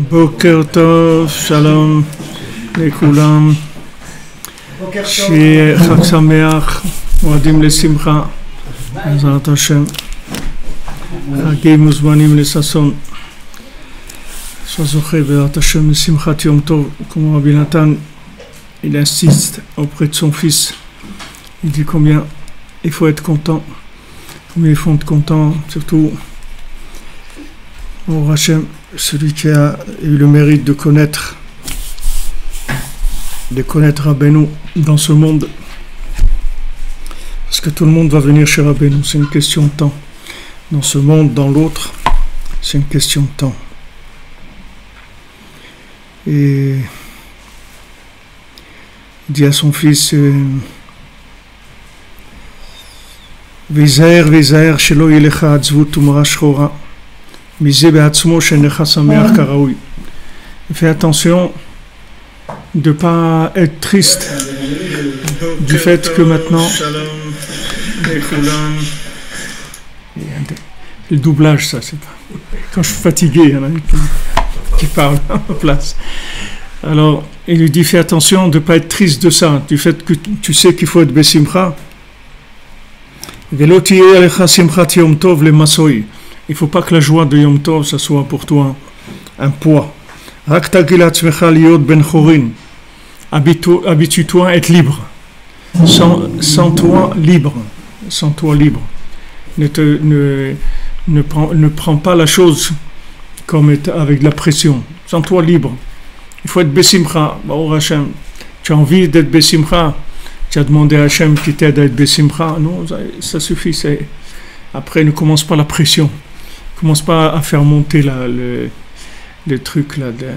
Boker Tov, Shalom, לכולם, שיהיה חג שמח, מועדים לשמחה, בעזרת השם, חגים מוזמנים לששון, שזוכה בעזרת השם לשמחת יום טוב, כמו רבי נתן, il insiste auprès de son fils, il dit combien il faut être content, combien il faut être content, surtout au Hachem, celui qui a eu le mérite de connaître Rabbeinu dans ce monde, parce que tout le monde va venir chez Rabbeinu, c'est une question de temps, dans ce monde, dans l'autre, c'est une question de temps. Et il dit à son fils, Vizaer, Vizaer, shelo yelecha atzvut umra shchora, mize be'atzmo shenecha sameach karaoui. Fais attention de ne pas être triste du fait que maintenant le doublage, ça c'est pas quand je suis fatigué, il y en a qui parle à ma place. Alors il lui dit fais attention de ne pas être triste de ça, du fait que tu sais qu'il faut être besimcha. Il ne faut pas que la joie de Yom Tov ça soit pour toi un poids. Habitue-toi à être libre. Sens-toi libre. Sens-toi libre. Ne prends pas la chose comme avec de la pression. Sens-toi libre. Il faut être besimcha. Tu as envie d'être besimcha. Tu as demandé à Hachem qui t'aide à être besimcha. Non, ça suffit. Après, ne commence pas la pression. Ne commence pas à faire monter le truc là, le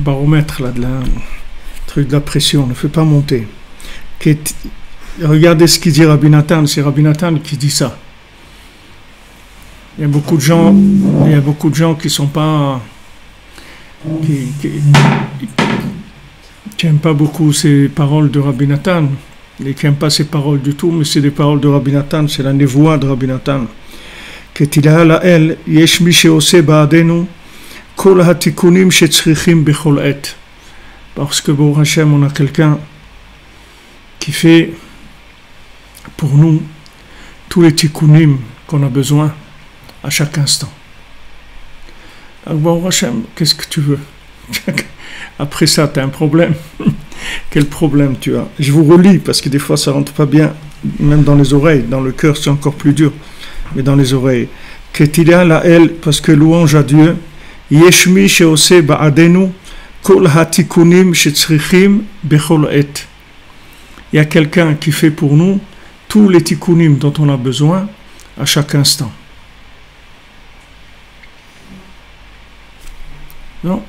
baromètre là, truc de la pression. Ne fais pas monter. Regardez ce qu'il dit Rabbi Natan. C'est Rabbi Natan qui dit ça. Il y a beaucoup de gens qui sont pas qui n'aiment pas beaucoup ces paroles de Rabbi Natan, et qui n'aiment pas ces paroles du tout, mais c'est des paroles de Rabbi Natan, c'est la névoie de Rabbi Natan. כתילה לאל, יש מי שעושה בעדנו כל התיקונים שצריכים בכל עת. Parce que Baruch Hashem, on a quelqu'un qui fait pour nous tous les tikkunim qu'on a besoin à chaque instant. Donc Baruch Hashem, qu'est-ce que tu veux? Après ça, tu as un problème. Quel problème tu as? Je vous relis parce que des fois ça rentre pas bien, même dans les oreilles. Dans le cœur, c'est encore plus dur. Mais dans les oreilles. Ketila la el, parce que louange à Dieu. Yeshmi sheose ba'adenu kol hatikunim shetzrichim bechol et. Il y a quelqu'un qui fait pour nous tous les tikunim dont on a besoin à chaque instant. Non?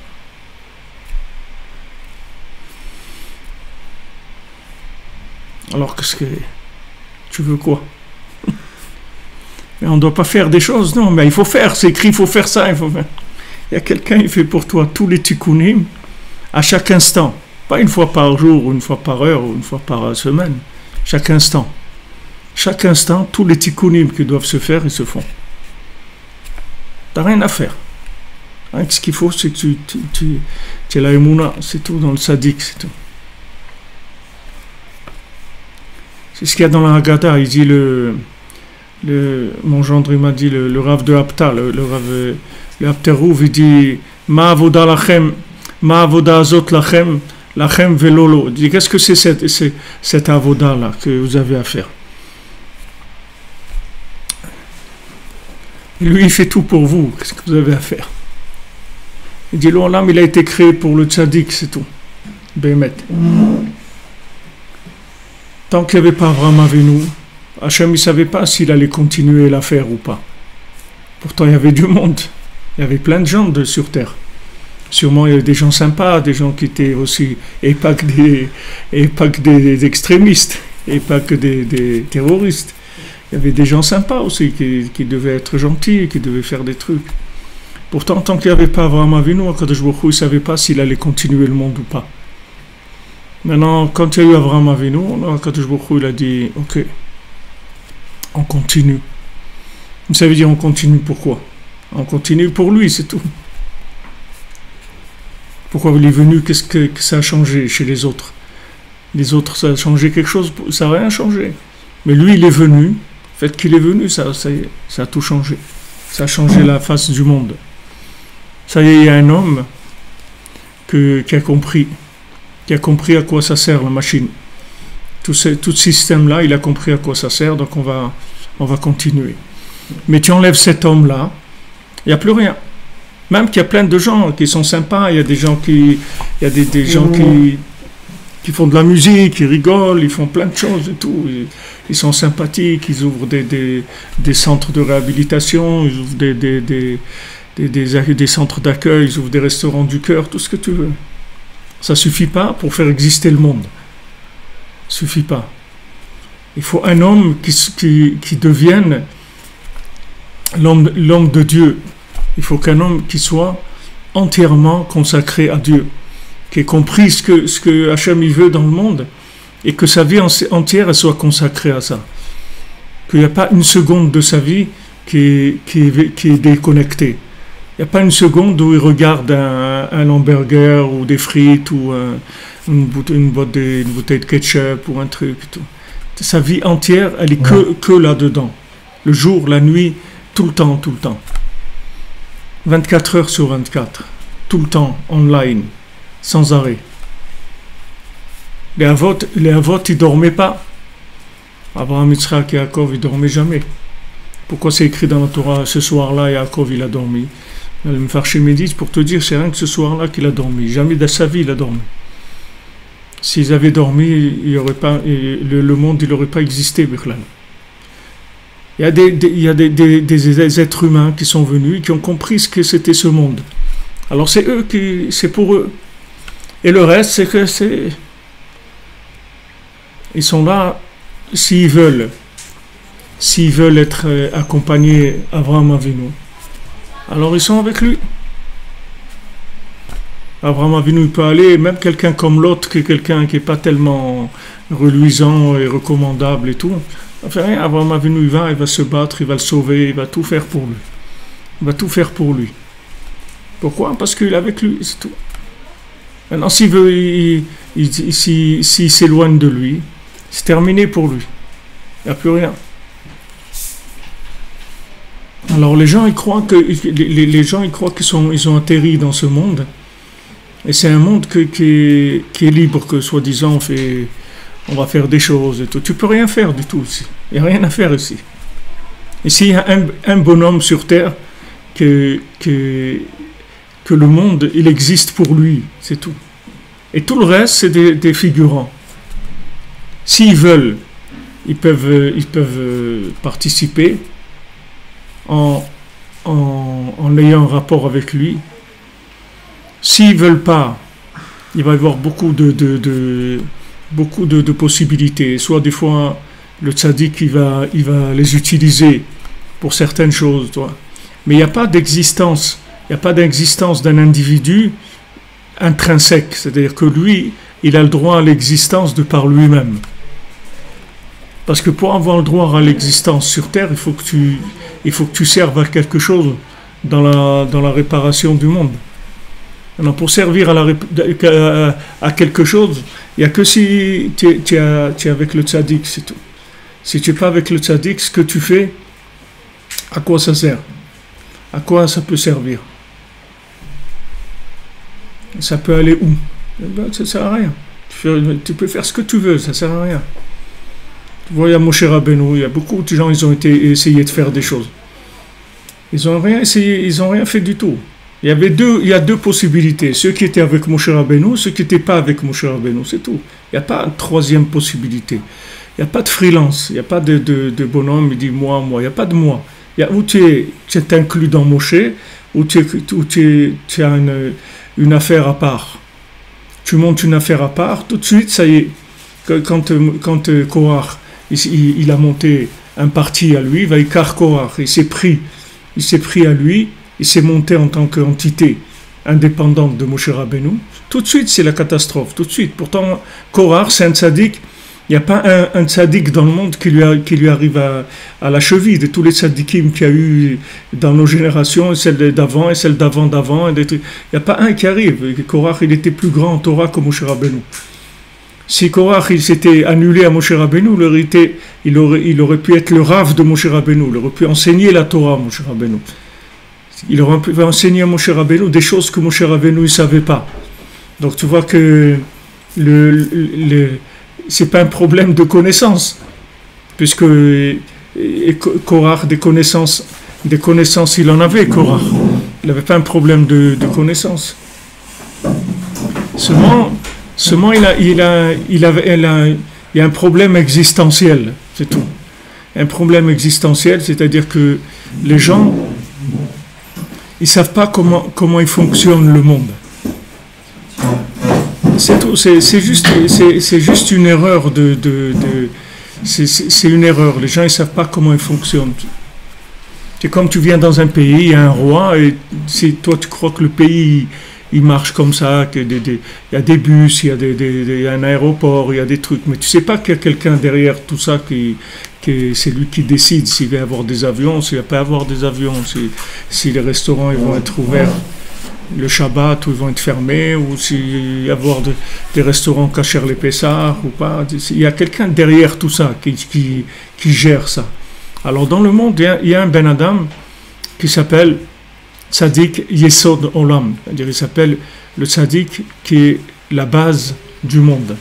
Alors qu'est-ce que tu veux quoi? Mais on ne doit pas faire des choses, non, mais il faut faire, c'est écrit, il faut faire ça, il faut faire. Il y a quelqu'un qui fait pour toi tous les tikkunim à chaque instant, pas une fois par jour, ou une fois par heure, ou une fois par semaine, chaque instant. Chaque instant, tous les tikkunim qui doivent se faire, ils se font. Tu n'as rien à faire. Hein, ce qu'il faut, c'est que tu es la émouna, c'est tout, dans le sadique, c'est tout. C'est ce qu'il y a dans la Haggadah, il dit mon gendre il m'a dit le Rav de Hapta, le Hapterouv, il dit Ma avoda lachem, ma avoda azot lachem, lachem velolo. Il dit qu'est-ce que c'est cette avoda là que vous avez à faire? Et lui il fait tout pour vous, qu'est-ce que vous avez à faire? Il dit l'olam il a été créé pour le tzaddik, c'est tout. Bémet. Tant qu'il n'y avait pas Avraham Avinu, Hachem ne savait pas s'il allait continuer l'affaire ou pas. Pourtant, il y avait du monde. Il y avait plein de gens sur Terre. Sûrement, il y avait des gens sympas, des gens qui étaient aussi, et pas que des extrémistes, et pas que des terroristes. Il y avait des gens sympas aussi, qui devaient être gentils, qui devaient faire des trucs. Pourtant, tant qu'il n'y avait pas Avraham Avinu, Akadosh Baruch Hu, il ne savait pas s'il allait continuer le monde ou pas. Maintenant, quand il y a eu Avraham Avinu, Akadosh Baruch Hu, il a dit, ok, on continue. Ça veut dire on continue pourquoi? On continue pour lui, c'est tout. Pourquoi il est venu? Qu'est-ce que ça a changé chez les autres? Les autres, ça a changé quelque chose? Ça n'a rien changé. Mais lui, il est venu. Le fait qu'il est venu, ça a tout changé. Ça a changé la face du monde. Ça y est, il y a un homme qui a compris à quoi ça sert la machine. Tout ce système-là, il a compris à quoi ça sert, donc on va continuer. Mais tu enlèves cet homme-là, il n'y a plus rien. Même qu'il y a plein de gens qui sont sympas, il y a des gens qui font de la musique, qui rigolent, ils font plein de choses et tout. Ils sont sympathiques, ils ouvrent des centres de réhabilitation, ils ouvrent des centres d'accueil, ils ouvrent des restaurants du cœur, tout ce que tu veux. Ça ne suffit pas pour faire exister le monde. Ça ne suffit pas. Il faut un homme qui devienne l'homme de Dieu. Il faut qu'un homme qui soit entièrement consacré à Dieu, qui ait compris ce que Hachem il veut dans le monde, et que sa vie entière elle soit consacrée à ça. Qu'il n'y a pas une seconde de sa vie qui est déconnectée. Il n'y a pas une seconde où il regarde un hamburger ou des frites ou une bouteille de ketchup ou un truc. Tout. Sa vie entière, elle est que là-dedans. Le jour, la nuit, tout le temps. 24 heures sur 24. Tout le temps, online, sans arrêt. Les Avot, ils ne dormaient pas. Abraham, Yitzhak et Yaakov, ils ne dormaient jamais. Pourquoi c'est écrit dans la Torah, ce soir-là, Yaakov, il a dormi? Le Mefarshim dit, pour te dire, c'est rien que ce soir-là qu'il a dormi. Jamais de sa vie, il a dormi. S'ils avaient dormi, le monde, il n'aurait pas existé. Il y a des êtres humains qui sont venus, qui ont compris ce que c'était ce monde. Alors c'est pour eux. Et le reste, ils sont là, s'ils veulent être accompagnés Abraham Avinu, alors ils sont avec lui. Abraham Avinu, il peut aller, même quelqu'un comme l'autre, quelqu'un qui n'est pas tellement reluisant et recommandable et tout. Enfin, rien, Abraham Avinu, il va se battre, il va le sauver, il va tout faire pour lui. Il va tout faire pour lui. Pourquoi? Parce qu'il est avec lui, c'est tout. Maintenant, s'il s'éloigne de lui, c'est terminé pour lui. Il n'y a plus rien. Alors les gens, ils croient qu'ils ont atterri dans ce monde. Et c'est un monde qui est libre, que soi-disant on va faire des choses et tout. Tu peux rien faire du tout ici. Il n'y a rien à faire ici. Ici, il y a un bonhomme sur terre que le monde, il existe pour lui, c'est tout. Et tout le reste, c'est des figurants. S'ils veulent, ils peuvent participer en ayant un rapport avec lui. S'ils ne veulent pas, il va y avoir beaucoup de possibilités. Soit des fois, le tzaddik, il va les utiliser pour certaines choses. Mais il n'y a pas d'existence. Il n'y a pas d'existence d'un individu intrinsèque. C'est-à-dire que lui, il a le droit à l'existence de par lui-même. Parce que pour avoir le droit à l'existence sur Terre, il faut que tu serves à quelque chose dans la réparation du monde. Alors pour servir à quelque chose, il n'y a que si tu es avec le tzaddik, c'est tout. Si tu n'es pas avec le tzaddik, ce que tu fais, à quoi ça sert? À quoi ça peut servir? Ça peut aller où? Ça ne sert à rien. Tu peux faire ce que tu veux, ça ne sert à rien. Tu vois, il y a Moshe Rabbeinu, il y a beaucoup de gens, ils ont essayé de faire des choses. Ils n'ont rien essayé, ils n'ont rien fait du tout. Il y a deux possibilités. Ceux qui étaient avec Moshe Rabbeinu, ceux qui n'étaient pas avec Moshe Rabbeinu, c'est tout. Il n'y a pas une troisième possibilité. Il n'y a pas de freelance, il n'y a pas de bonhomme, il dit moi. Il n'y a pas de moi. Il y a où tu es inclus dans Moshe, où tu as une affaire à part. Tu montes une affaire à part, tout de suite, ça y est. Quand Korach, il a monté un parti à lui, Vaikar Korach, il s'est pris à lui, il s'est monté en tant qu'entité indépendante de Moshe Rabbeinu. Tout de suite, c'est la catastrophe, tout de suite. Pourtant, Korach, c'est un tzaddik, Il n'y a pas un tzaddik dans le monde qui lui arrive à la cheville de tous les tzaddikim qu'il y a eu dans nos générations, et celle d'avant et celle d'avant. Il n'y a pas un qui arrive. Korach, il était plus grand en Torah que Moshe Rabbeinu. Si Korach il s'était annulé à Moshe Rabbeinu, il aurait pu être le Rav de Moshe Rabbeinu, il aurait pu enseigner la Torah à Moshe Rabbeinu. Il aurait pu enseigner à Moshe Rabbeinu des choses que Moshe Rabbeinu ne savait pas. Donc tu vois que c'est pas un problème de connaissance, puisque Korach, des connaissances, il en avait, Korach. Il n'avait pas un problème de connaissance. Seulement il y a un problème existentiel, c'est tout. Un problème existentiel, c'est-à-dire que les gens, ils savent pas comment il fonctionne le monde. C'est tout. C'est juste une erreur c'est une erreur. Les gens ils savent pas comment il fonctionne. C'est comme tu viens dans un pays, il y a un roi et toi tu crois que le pays il marche comme ça, il y a des bus, il y a un aéroport, il y a des trucs, mais tu sais pas qu'il y a quelqu'un derrière tout ça c'est lui qui décide s'il va y avoir des avions, s'il va pas y avoir des avions, si les restaurants ils vont être ouverts le Shabbat ou ils vont être fermés, ou s'il y a avoir des restaurants cachers les Pessah ou pas. Il y a quelqu'un derrière tout ça qui gère ça. Alors dans le monde, il y a un Ben Adam qui s'appelle Tzadik Yesod Olam, c'est-à-dire il s'appelle le Tzadik qui est la base du monde.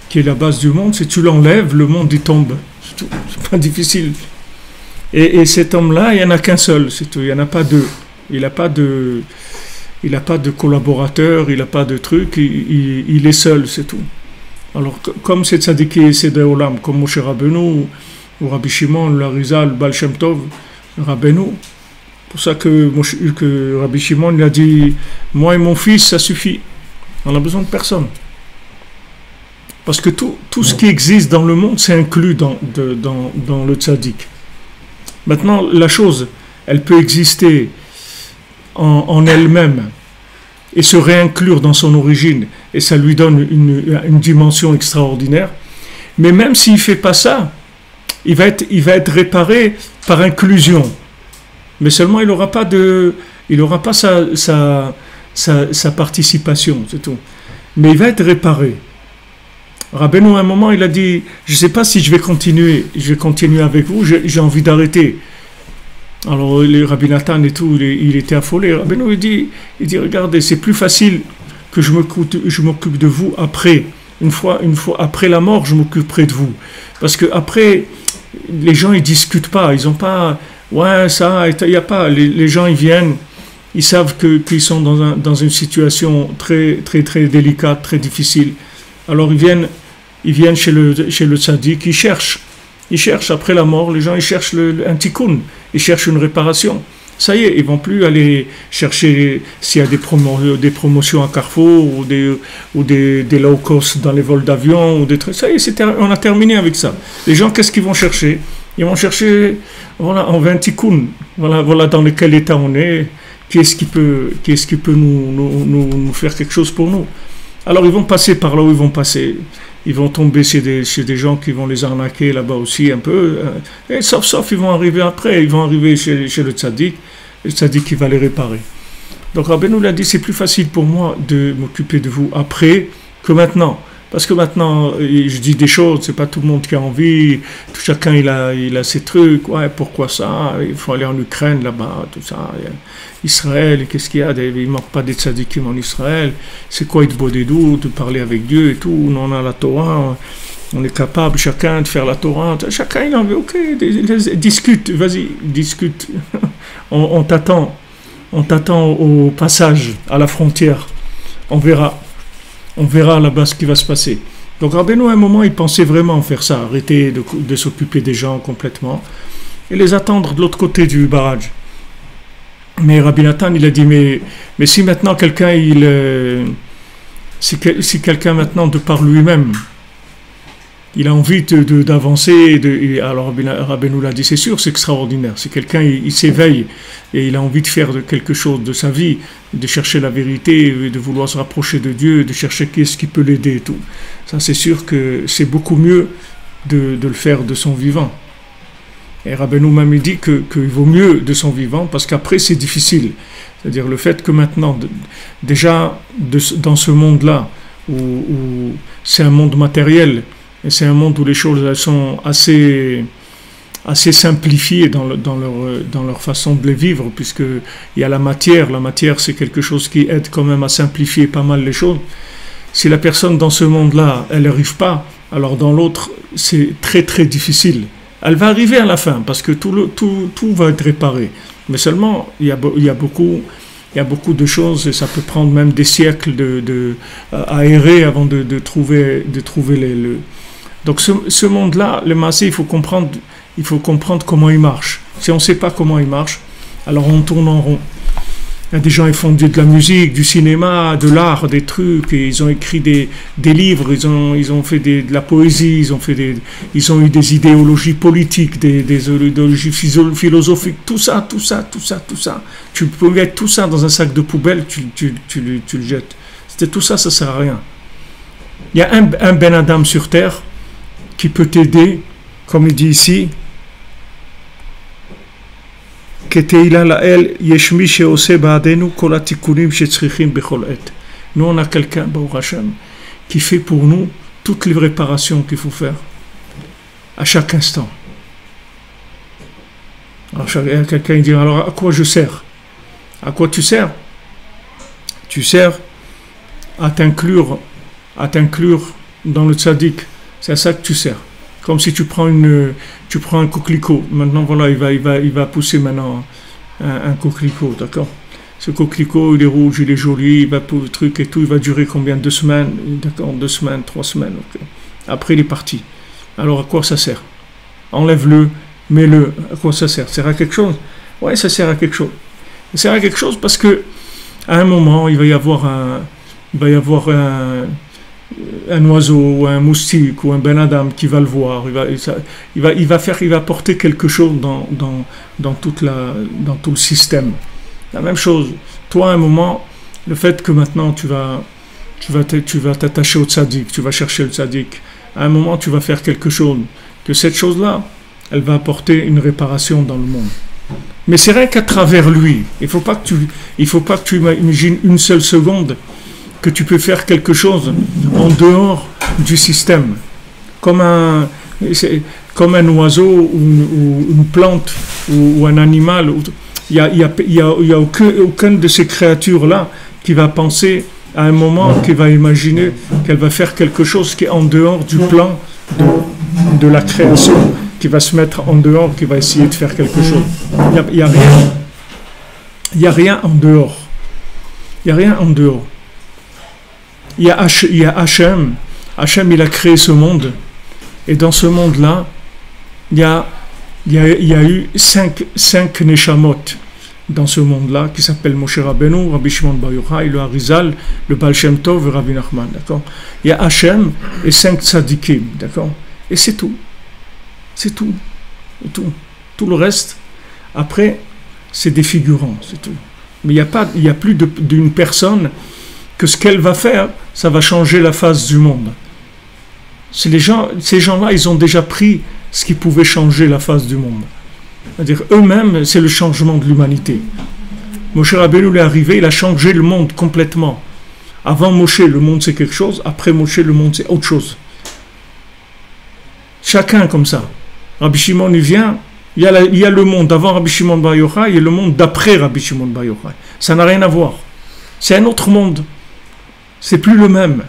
Qui est la base du monde, si tu l'enlèves, le monde il tombe. C'est pas difficile. Et cet homme-là, il n'y en a qu'un seul, c'est tout. Il n'y en a pas deux. Il n'a pas de collaborateur, il n'a pas de truc, il est seul, c'est tout. Alors, comme c'est Tzadik Yesod Olam, comme Moshe Rabbeinu, ou Rabbi Shimon, l'Arizal, le Baal Shem Tov, Rabbeinu, pour ça que Rabbi Shimon il a dit moi et mon fils ça suffit, on n'a besoin de personne, parce que tout ce qui existe dans le monde c'est inclus dans le tzaddik. Maintenant la chose elle peut exister en elle-même et se réinclure dans son origine et ça lui donne une dimension extraordinaire, mais même s'il ne fait pas ça, il va être réparé par inclusion. Mais seulement il n'aura pas sa participation, c'est tout. Mais il va être réparé. Rabbeinu, à un moment, il a dit, je ne sais pas si je vais continuer avec vous, j'ai envie d'arrêter. Alors, le Rabbi Nathan et tout, il était affolé. Rabbeinu, il dit, regardez, c'est plus facile que je m'occupe de vous après. Une fois après la mort, je m'occuperai de vous. Parce que après, les gens, ils discutent pas, ils ont pas... Ouais, ça, il n'y a pas. Les gens, ils viennent, ils savent qu'ils sont dans une situation très, très, très délicate, très difficile. Alors, ils viennent chez le tzaddik, ils cherchent après la mort, les gens, ils cherchent un tikkun, ils cherchent une réparation. Ça y est, ils vont plus aller chercher s'il y a des promotions à Carrefour ou des low cost dans les vols d'avion ou des trucs. Ça y est, on a terminé avec ça. Les gens, qu'est-ce qu'ils vont chercher? Ils vont chercher, voilà, on veut un tikkun. Voilà dans quel état on est. Qui est-ce qui peut nous faire quelque chose pour nous? Alors ils vont passer par là où ils vont passer. Ils vont tomber chez des gens qui vont les arnaquer là-bas aussi un peu. Et sauf, ils vont arriver après. Ils vont arriver chez le tzaddik. Le tzaddik qui va les réparer. Donc Rabbeinu l'a dit, c'est plus facile pour moi de m'occuper de vous après que maintenant. Parce que maintenant, je dis des choses, c'est pas tout le monde qui a envie. Chacun, il a ses trucs. Ouais, pourquoi ça? Il faut aller en Ukraine là-bas, tout ça. Israël, qu'est-ce qu'il y a? Il manque pas des tzadikim en Israël. C'est quoi être bodedou, de parler avec Dieu et tout? Nous, on a la Torah. On est capable, chacun, de faire la Torah. Chacun, il en veut. Ok, discute, vas-y, discute. On t'attend. On t'attend au passage, à la frontière. On verra là-bas ce qui va se passer. Donc Rabbeinu, à un moment, il pensait vraiment faire ça, arrêter de s'occuper des gens complètement et les attendre de l'autre côté du barrage. Mais Rabbi Nathan, il a dit, mais si maintenant quelqu'un, si quelqu'un maintenant, de par lui-même, il a envie d'avancer. Alors Rabbeinu l'a dit, c'est sûr, c'est extraordinaire. C'est quelqu'un, il s'éveille et il a envie de faire quelque chose de sa vie, de chercher la vérité, de vouloir se rapprocher de Dieu, de chercher qui est-ce qui peut l'aider et tout. Ça, c'est sûr que c'est beaucoup mieux de le faire de son vivant. Et Rabbeinu même dit qu'il vaut mieux de son vivant parce qu'après c'est difficile. C'est-à-dire le fait que maintenant, déjà dans ce monde-là, où c'est un monde matériel, et c'est un monde où les choses elles sont assez simplifiées dans leur façon de les vivre, puisqu'il y a la matière c'est quelque chose qui aide quand même à simplifier pas mal les choses. Si la personne dans ce monde-là, elle n'arrive pas, alors dans l'autre, c'est très très difficile. Elle va arriver à la fin, parce que tout va être réparé. Mais seulement, il y a beaucoup de choses, et ça peut prendre même des siècles à errer avant de trouver le... Donc ce monde-là, le massé, il faut comprendre comment il marche. Si on ne sait pas comment il marche, alors on tourne en rond. Il y a des gens qui font de la musique, du cinéma, de l'art, des trucs, et ils ont écrit des livres, ils ont fait de la poésie, ils ont eu des idéologies politiques, des idéologies philosophiques, tout ça. Tu peux mettre tout ça dans un sac de poubelle, tu le jettes. Tout ça, ça ne sert à rien. Il y a un Ben Adam sur terre qui peut t'aider, comme il dit ici, nous on a quelqu'un, Baruch Hashem, qui fait pour nous toutes les réparations qu'il faut faire à chaque instant. Alors quelqu'un dit, alors à quoi je sers? À quoi tu sers? Tu sers à t'inclure dans le tzaddik. C'est à ça que tu sers. Comme si tu prends un coquelicot. Maintenant, voilà, il va pousser maintenant un coquelicot, d'accord? Ce coquelicot, il est rouge, il est joli, il va pour le truc et tout, il va durer combien? 2 semaines, d'accord? 2 semaines, 3 semaines, ok. Après, il est parti. Alors, à quoi ça sert? Enlève-le, mets-le. À quoi ça sert? Ça sert à quelque chose? Oui, ça sert à quelque chose. Ça sert à quelque chose parce que, à un moment, il va y avoir un oiseau ou un moustique ou un Ben Adam qui va le voir, il va apporter quelque chose dans tout le système. La même chose, toi à un moment, le fait que maintenant tu vas t'attacher au tzaddik, tu vas chercher le tzaddik, à un moment tu vas faire quelque chose, que cette chose-là, elle va apporter une réparation dans le monde. Mais c'est rien qu'à travers lui. Il faut pas que tu imagines une seule seconde que tu peux faire quelque chose en dehors du système, comme un oiseau ou une plante ou un animal. Il y a aucune de ces créatures-là qui va penser à un moment, qui va imaginer qu'elle va faire quelque chose qui est en dehors du plan de la création, qui va se mettre en dehors, qui va essayer de faire quelque chose. Il y a rien en dehors. Il y a rien en dehors. Il y a Hachem. Hachem, il a créé ce monde. Et dans ce monde-là, il y a eu cinq Neshamot dans ce monde-là, qui s'appellent Moshe Rabbeinu, Rabbi Shimon Bar Yochai, le Harizal, le Baal Shem Tov et Rabbi Nachman. D'accord? Il y a Hachem et 5 tzadikim. D'accord? Et c'est tout. C'est tout. Et tout. Tout le reste, après, c'est des figurants. C'est tout. Mais il n'y a plus d'une personne que ce qu'elle va faire, ça va changer la face du monde. Ces gens-là, ils ont déjà pris ce qui pouvait changer la face du monde. C'est-à-dire, eux-mêmes, c'est le changement de l'humanité. Moshe Rabbeinu est arrivé, il a changé le monde complètement. Avant Moshe, le monde c'est quelque chose, après Moshe, le monde c'est autre chose. Chacun comme ça. Rabbi Shimon, il vient, il y a le monde avant Rabbi Shimon Bar Yochai et le monde d'après Rabbi Shimon Bar Yochai. Ça n'a rien à voir. C'est un autre monde. C'est plus le même.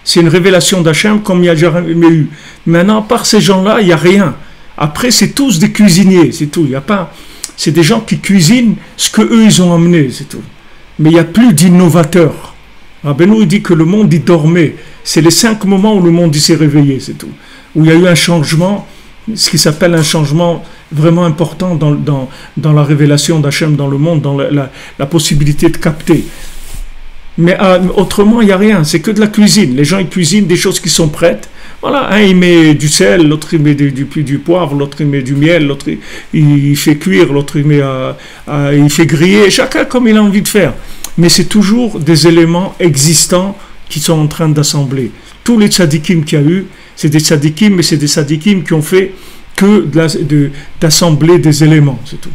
C'est une révélation d'Hachem comme il n'y a jamais eu. Maintenant, par ces gens-là, il n'y a rien. Après, c'est tous des cuisiniers, c'est tout. Il y a pas. C'est des gens qui cuisinent ce qu'eux, ils ont amené, c'est tout. Mais il n'y a plus d'innovateurs. Rabbeinu dit que le monde, il dormait. C'est les 5 moments où le monde, il s'est réveillé, c'est tout. Où il y a eu un changement, ce qui s'appelle un changement vraiment important dans la révélation d'Hachem dans le monde, dans la possibilité de capter. Mais autrement, il n'y a rien. C'est que de la cuisine. Les gens, ils cuisinent des choses qui sont prêtes. Voilà, un il met du sel, l'autre il met du poivre, l'autre il met du miel, l'autre il fait cuire, l'autre il fait griller, chacun comme il a envie de faire. Mais c'est toujours des éléments existants qui sont en train d'assembler. Tous les tzadikim qu'il y a eu, c'est des tzadikim, mais c'est des tzadikim qui ont fait que d'assembler des éléments, c'est tout.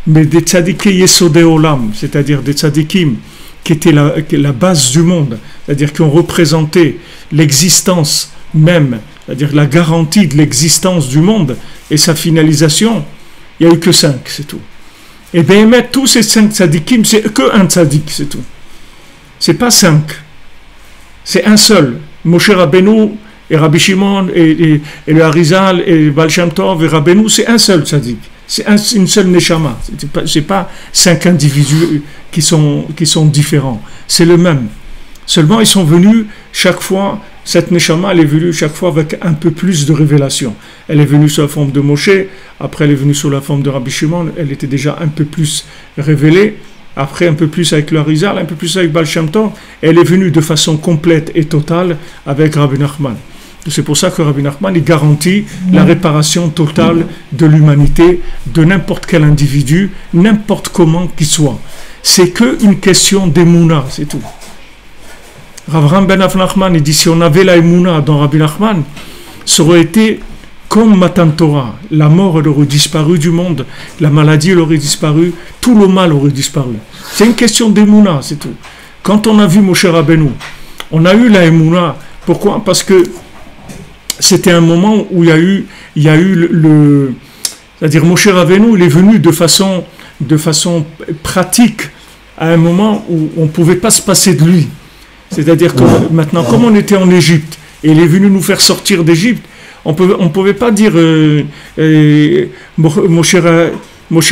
Mais des tzadikim yesodé olam, c'est-à-dire des tzadikim qui étaient la base du monde, c'est-à-dire qui ont représenté l'existence même, c'est-à-dire la garantie de l'existence du monde et sa finalisation, il n'y a eu que 5, c'est tout. Et bien, tous ces 5 tzadikim, c'est que un tzadik, c'est tout. C'est pas 5. C'est un seul. Moshe Rabbeinu et Rabbi Shimon et le Harizal et Baal Shem Tov et Rabbeinu, c'est un seul tzadik. C'est une seule neshama. C'est pas 5 individus qui sont différents. C'est le même. Seulement, ils sont venus chaque fois, cette neshama, elle est venue chaque fois avec un peu plus de révélation. Elle est venue sous la forme de Moshe, après elle est venue sous la forme de Rabbi Shimon, elle était déjà un peu plus révélée, après un peu plus avec le Harizal, un peu plus avec Baal Shem Tov, elle est venue de façon complète et totale avec Rabbi Nachman. C'est pour ça que Rabbi Nachman, il garantit la réparation totale de l'humanité, de n'importe quel individu, n'importe comment qu'il soit. C'est qu'une question d'émouna, c'est tout. Rav Ben Nachman, il dit, si on avait la émouna dans Rabbi Nachman, ça aurait été comme Matan Torah. La mort, elle aurait disparu du monde, la maladie, elle aurait disparu, tout le mal aurait disparu. C'est une question d'émouna, c'est tout. Quand on a vu Moshe Rabbeinu, on a eu la émouna. Pourquoi? Parce que c'était un moment où il y a eu c'est-à-dire Moshe Rabbeinu, il est venu de façon pratique à un moment où on ne pouvait pas se passer de lui. C'est-à-dire que maintenant, comme on était en Égypte, et il est venu nous faire sortir d'Égypte, on ne pouvait pas dire Moshe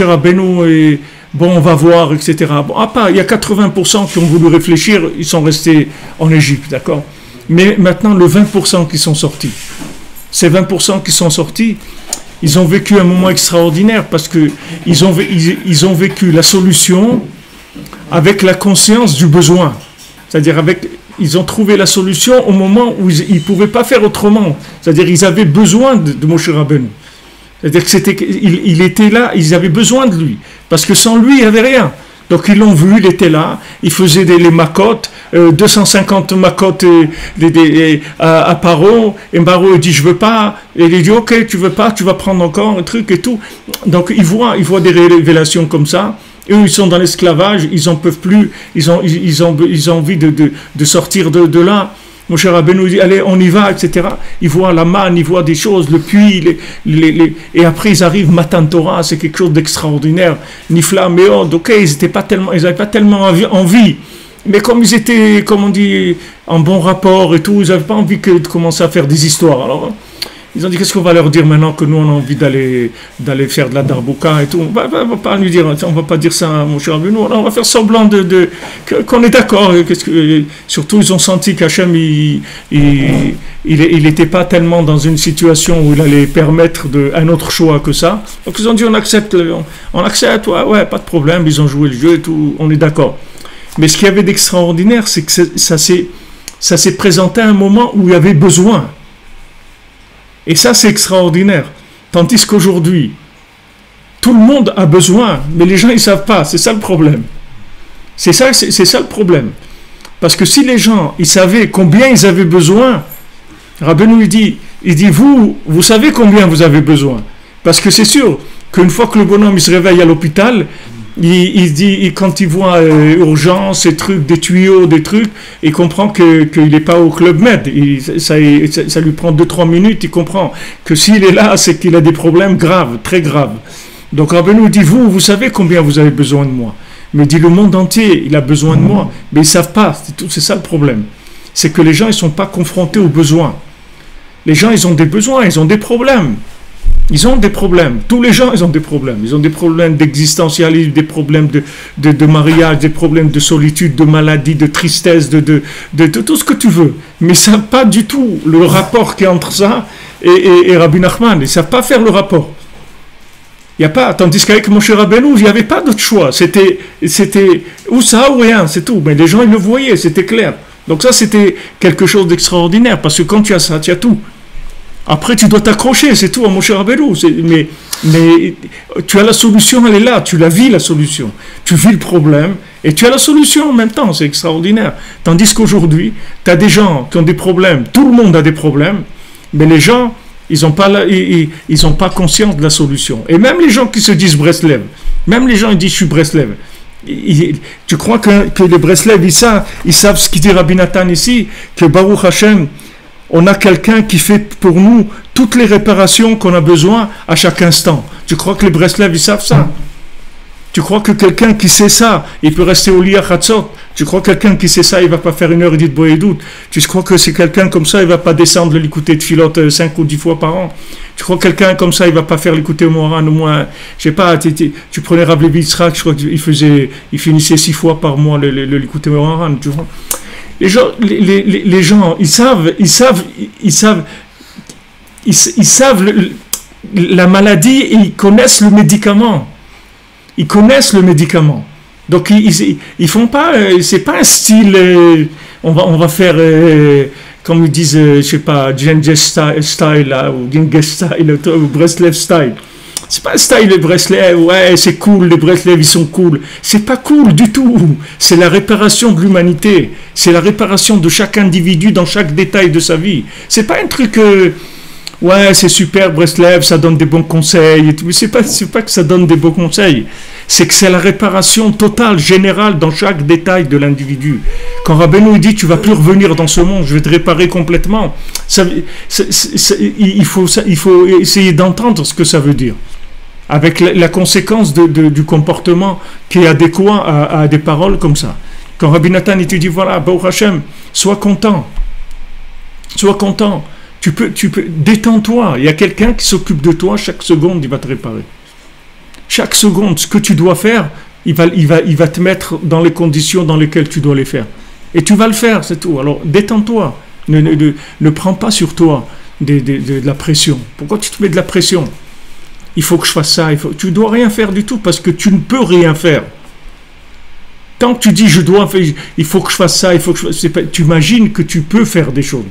Rabbeinu, bon, on va voir, etc. Bon, il y a 80% qui ont voulu réfléchir, ils sont restés en Égypte, d'accord? Mais maintenant, le 20% qui sont sortis, ces 20% qui sont sortis, ils ont vécu un moment extraordinaire parce qu'ils ont vécu la solution avec la conscience du besoin. C'est-à-dire, ils ont trouvé la solution au moment où ils ne pouvaient pas faire autrement. C'est-à-dire, ils avaient besoin de Moshe Rabbeinu. C'est-à-dire qu'il était là, ils avaient besoin de lui. Parce que sans lui, il n'y avait rien. Donc ils l'ont vu, il était là, il faisait les makotes, 250 makotes à Paro, et Paro dit je veux pas, et il dit ok tu veux pas, tu vas prendre encore un truc et tout. Donc ils voient des révélations comme ça, eux ils sont dans l'esclavage, ils en peuvent plus, ils ont envie de sortir de là. Mon cher Rabbeinu dit allez on y va, etc. Ils voient la manne, ils voient des choses, le puits, et après ils arrivent Matan Torah, c'est quelque chose d'extraordinaire. Nifla Meod, ok, ils n'avaient pas tellement envie, mais comme ils étaient, comme on dit, en bon rapport et tout, ils n'avaient pas envie de commencer à faire des histoires. Alors ils ont dit qu'est-ce qu'on va leur dire maintenant que nous on a envie d'aller faire de la darbouka et tout. On va pas lui dire, on va pas dire ça mon cher Rabbeinu, on va faire semblant qu'on est d'accord. Surtout ils ont senti qu'Hachem il n'était pas tellement dans une situation où il allait permettre un autre choix que ça. Donc ils ont dit on accepte, ouais, pas de problème, ils ont joué le jeu et tout, on est d'accord. Mais ce qu'il y avait d'extraordinaire, c'est que ça s'est présenté à un moment où il y avait besoin. Et ça, c'est extraordinaire. Tandis qu'aujourd'hui, tout le monde a besoin, mais les gens, ils ne savent pas. C'est ça le problème. C'est ça le problème. Parce que si les gens, ils savaient combien ils avaient besoin, Rabbeinu, il dit, vous savez combien vous avez besoin. Parce que c'est sûr qu'une fois que le bonhomme, il se réveille à l'hôpital, il dit, quand il voit urgence, des trucs, des tuyaux, des trucs, il comprend qu'il n'est pas au Club Med. Ça lui prend 2-3 minutes, il comprend que s'il est là, c'est qu'il a des problèmes graves, très graves. Donc Rabbeinu dit, vous savez combien vous avez besoin de moi. Mais il dit, le monde entier, il a besoin de moi. Mais ils ne savent pas, c'est ça le problème. C'est que les gens, ils ne sont pas confrontés aux besoins. Les gens, ils ont des besoins, ils ont des problèmes. Ils ont des problèmes. Tous les gens, ils ont des problèmes. Ils ont des problèmes d'existentialisme, des problèmes de mariage, des problèmes de solitude, de maladie, de tristesse, de tout ce que tu veux. Mais ils ne savent pas du tout le rapport qu'il y a entre ça et Rabbi Nachman. Ils ne savent pas faire le rapport. Il n'y a pas, tandis qu'avec Moshe Rabbeinu, il n'y avait pas d'autre choix. C'était ou ça ou rien, c'est tout. Mais les gens, ils le voyaient, c'était clair. Donc ça, c'était quelque chose d'extraordinaire. Parce que quand tu as ça, tu as tout. Après, tu dois t'accrocher, c'est tout, mon cher Rabbeinu. Mais tu as la solution, elle est là. Tu la vis, la solution. Tu vis le problème et tu as la solution en même temps. C'est extraordinaire. Tandis qu'aujourd'hui, tu as des gens qui ont des problèmes. Tout le monde a des problèmes. Mais les gens, ils n'ont pas conscience de la solution. Et même les gens qui se disent Breslev, même les gens qui disent je suis Breslev, tu crois que les Breslev, ils savent ce qu'il dit Rabbi Nathan ici, que Baruch Hashem, on a quelqu'un qui fait pour nous toutes les réparations qu'on a besoin à chaque instant. Tu crois que les Breslev, ils savent ça? Tu crois que quelqu'un qui sait ça, il peut rester au lit à Chatzot? Tu crois que quelqu'un qui sait ça, il ne va pas faire une heure et demie de Boédout? Tu crois que c'est quelqu'un comme ça, il ne va pas descendre l'écouter de Filote 5 ou 10 fois par an? Tu crois que quelqu'un comme ça, il ne va pas faire l'écouter au Moran au moins, je sais pas, tu prenais Rav Levi Yitzhak, je crois qu'il finissait 6 fois par mois l'écouter au Moran, tu vois? Les gens, ils savent la maladie et ils connaissent le médicament. Ils connaissent le médicament. Donc ils font pas, c'est pas un style, on va faire, comme ils disent, je sais pas, Genghis style là, ou Genghis style, ou Breslev style. C'est pas un style de Breslev, ouais, c'est cool, les Breslev, ils sont cool. C'est pas cool du tout. C'est la réparation de l'humanité. C'est la réparation de chaque individu dans chaque détail de sa vie. C'est pas un truc, ouais, c'est super, Breslev, ça donne des bons conseils. Et tout. Mais c'est pas que ça donne des bons conseils. C'est que c'est la réparation totale, générale, dans chaque détail de l'individu. Quand Rabbeinu dit, tu vas plus revenir dans ce monde, je vais te réparer complètement. Il faut essayer d'entendre ce que ça veut dire. Avec la conséquence du comportement qui est adéquat à des paroles comme ça. Quand Rabbi Nathan il te dit, voilà, Baruch Hashem, sois content. Sois content. Tu peux, détends-toi. Il y a quelqu'un qui s'occupe de toi, chaque seconde, il va te réparer. Chaque seconde, ce que tu dois faire, il va te mettre dans les conditions dans lesquelles tu dois les faire. Et tu vas le faire, c'est tout. Alors, détends-toi. Ne prends pas sur toi de la pression. Pourquoi tu te mets de la pression? Il faut que je fasse ça. Tu ne dois rien faire du tout parce que tu ne peux rien faire. Tant que tu dis il faut que je fasse ça, tu imagines que tu peux faire des choses.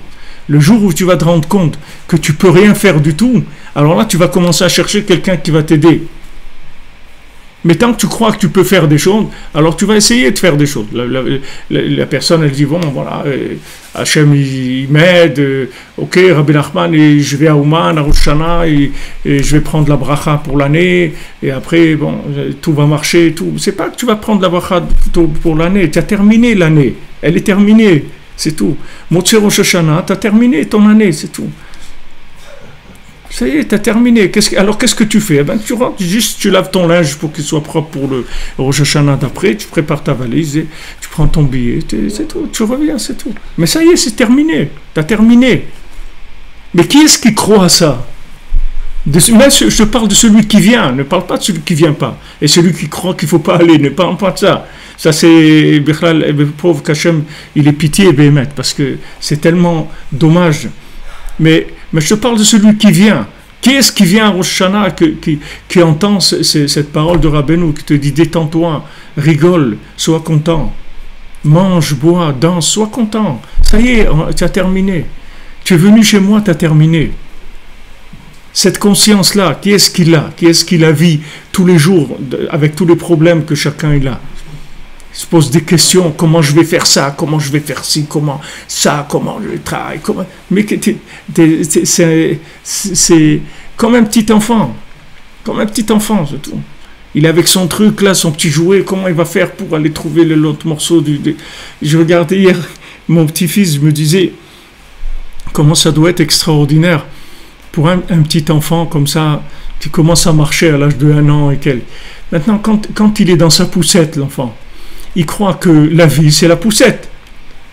Le jour où tu vas te rendre compte que tu ne peux rien faire du tout, alors là tu vas commencer à chercher quelqu'un qui va t'aider. Mais tant que tu crois que tu peux faire des choses, alors tu vas essayer de faire des choses. La personne, elle dit, bon, voilà, Hachem, il m'aide, ok, Rabbi Nachman, et je vais à Ouman, à Rosh Hashanah, et je vais prendre la bracha pour l'année, et après, bon, tout va marcher, tout. C'est pas que tu vas prendre la bracha pour l'année, tu as terminé l'année, elle est terminée, c'est tout. Motzei Rosh Hashanah, tu as terminé ton année, c'est tout. Ça y est, t'as terminé. Alors qu'est-ce que tu fais? Eh ben, tu rentres, juste tu laves ton linge pour qu'il soit propre pour le Rosh Hashanah d'après, tu prépares ta valise, et tu prends ton billet, c'est tout, tu reviens, c'est tout. Mais ça y est, c'est terminé, t'as terminé. Mais qui est-ce qui croit à ça? Mais je te parle de celui qui vient, ne parle pas de celui qui vient pas. Et celui qui croit qu'il ne faut pas aller, ne parle pas de ça. Ça c'est, pauvre qu'Hachem, il est pitié et béhémet, parce que c'est tellement dommage. Mais je te parle de celui qui vient. Qui est-ce qui vient à Rosh Hashanah, qui entend cette parole de Rabbeinu, qui te dit détends-toi, rigole, sois content, mange, bois, danse, sois content. Ça y est, tu as terminé. Tu es venu chez moi, tu as terminé. Cette conscience-là, qui est-ce qu'il a? Qui est-ce qui la vit tous les jours, avec tous les problèmes que chacun il a? Il se pose des questions, comment je vais faire ça, comment je vais faire ci, comment je travaille, comment... Mais c'est comme un petit enfant, c'est tout. Il est avec son truc là, son petit jouet, comment il va faire pour aller trouver l'autre morceau Je regardais hier, mon petit-fils me disait, comment ça doit être extraordinaire pour un petit enfant comme ça, qui commence à marcher à l'âge de 1 an et quelques. Maintenant, quand il est dans sa poussette, l'enfant, il croit que la vie, c'est la poussette.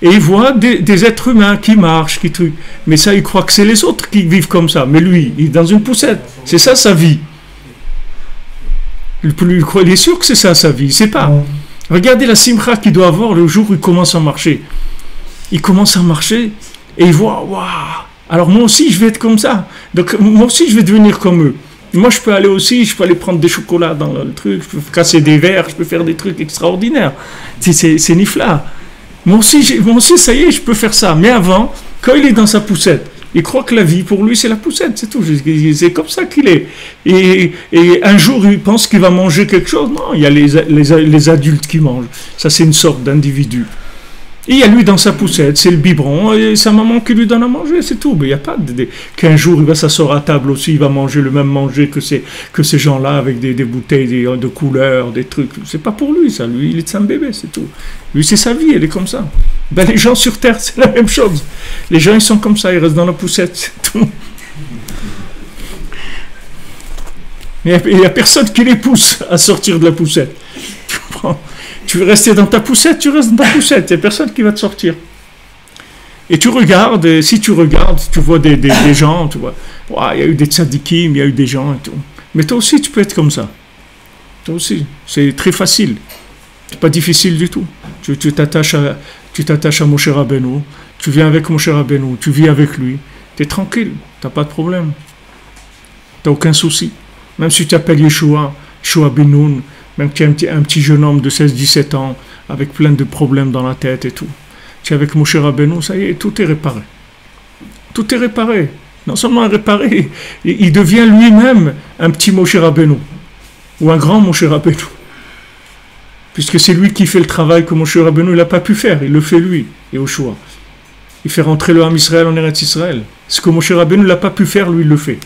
Et il voit des êtres humains qui marchent, qui truquent. Mais ça, il croit que c'est les autres qui vivent comme ça. Mais lui, il est dans une poussette. C'est ça, sa vie. Il est sûr que c'est ça, sa vie. Il ne sait pas. Regardez la simcha qu'il doit avoir le jour où il commence à marcher. Il commence à marcher et il voit, waouh, alors moi aussi, je vais être comme ça. Donc, moi aussi, je vais devenir comme eux. Moi, je peux aller aussi, je peux aller prendre des chocolats dans le truc, je peux casser des verres, je peux faire des trucs extraordinaires. C'est nifla. Moi aussi, ça y est, je peux faire ça. Mais avant, quand il est dans sa poussette, Il croit que la vie, pour lui, c'est la poussette, c'est tout. C'est comme ça qu'il est. Et un jour, il pense qu'il va manger quelque chose. Non, il y a les adultes qui mangent. Ça, c'est une sorte d'individu. Et il y a lui dans sa poussette, c'est le biberon, et sa maman qui lui donne à manger, c'est tout. Mais il n'y a pas qu'un jour, il va s'asseoir à table aussi, il va manger le même manger que ces gens-là, avec des bouteilles de couleurs, des trucs. C'est pas pour lui, ça. Lui, il est un bébé, c'est tout. Lui, c'est sa vie, elle est comme ça. Ben, les gens sur Terre, c'est la même chose. Les gens, ils sont comme ça, ils restent dans la poussette, c'est tout. Il n'y a personne qui les pousse à sortir de la poussette. Tu comprends? Tu veux rester dans ta poussette, tu restes dans ta poussette. Il n'y a personne qui va te sortir. Et tu regardes, et si tu regardes, tu vois des gens, tu vois. Il y a eu des tzadikim, il y a eu des gens et tout. Mais toi aussi, tu peux être comme ça. Toi aussi. C'est très facile. C'est pas difficile du tout. Tu t'attaches à Moshe Rabbeinu. Tu viens avec Moshe Rabbeinu. Tu vis avec lui. Tu es tranquille. Tu n'as pas de problème. Tu n'as aucun souci. Même si tu t'appelles Yeshua Ben Nun, même que tu es un petit jeune homme de 16-17 ans, avec plein de problèmes dans la tête et tout. Tu es avec Moshe Rabbeinu, ça y est, tout est réparé. Tout est réparé. Non seulement réparé, il devient lui-même un petit Moshe Rabbeinu, ou un grand Moshe Rabbeinu. Puisque c'est lui qui fait le travail que Moshe Rabbeinu n'a pas pu faire, il le fait lui, Yehoshua. Il fait rentrer le Ham Israël en Eretz Israël. Ce que Moshe Rabbeinu n'a pas pu faire, lui, il le fait.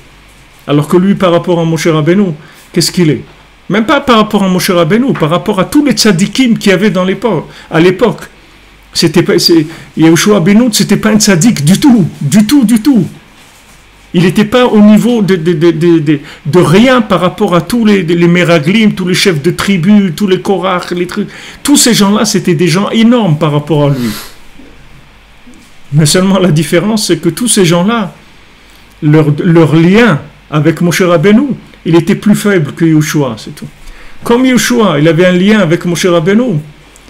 Alors que lui, par rapport à Moshe Rabbeinu, qu'est-ce qu'il est? Même pas par rapport à Moshe Rabbeinu, par rapport à tous les tzadikim qu'il y avait à l'époque. Yehoshua Ben Nun, c'était pas un tzadik du tout. Il n'était pas au niveau de rien par rapport à tous les Meraglim, tous les chefs de tribus, tous les Korach, les trucs. Tous ces gens-là, c'était des gens énormes par rapport à lui. Mais seulement la différence, c'est que tous ces gens-là, leur lien avec Moshe Rabbeinu, il était plus faible que Yehoshua, c'est tout. Comme Yehoshua, il avait un lien avec Moshe Rabbeinu,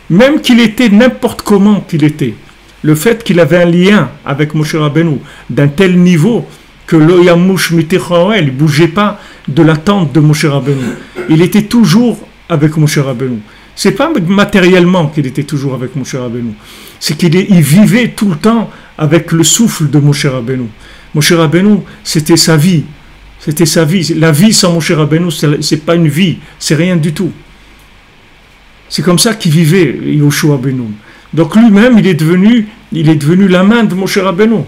même qu'il était n'importe comment qu'il était, le fait qu'il avait un lien avec Moshe Rabbeinu d'un tel niveau que le Yamush Mitechael ne bougeait pas de la tente de Moshe Rabbeinu. Il était toujours avec Moshe Rabbeinu. C'est pas matériellement qu'il était toujours avec Moshe Rabbeinu, c'est qu'il vivait tout le temps avec le souffle de Moshe Rabbeinu. Moshe Rabbeinu, c'était sa vie. C'était sa vie. La vie sans Moshe Rabbeinu, c'est pas une vie, c'est rien du tout. C'est comme ça qu'il vivait, Yehoshua Ben Nun. Donc lui-même, il est devenu la main de Moshe Rabbeinu.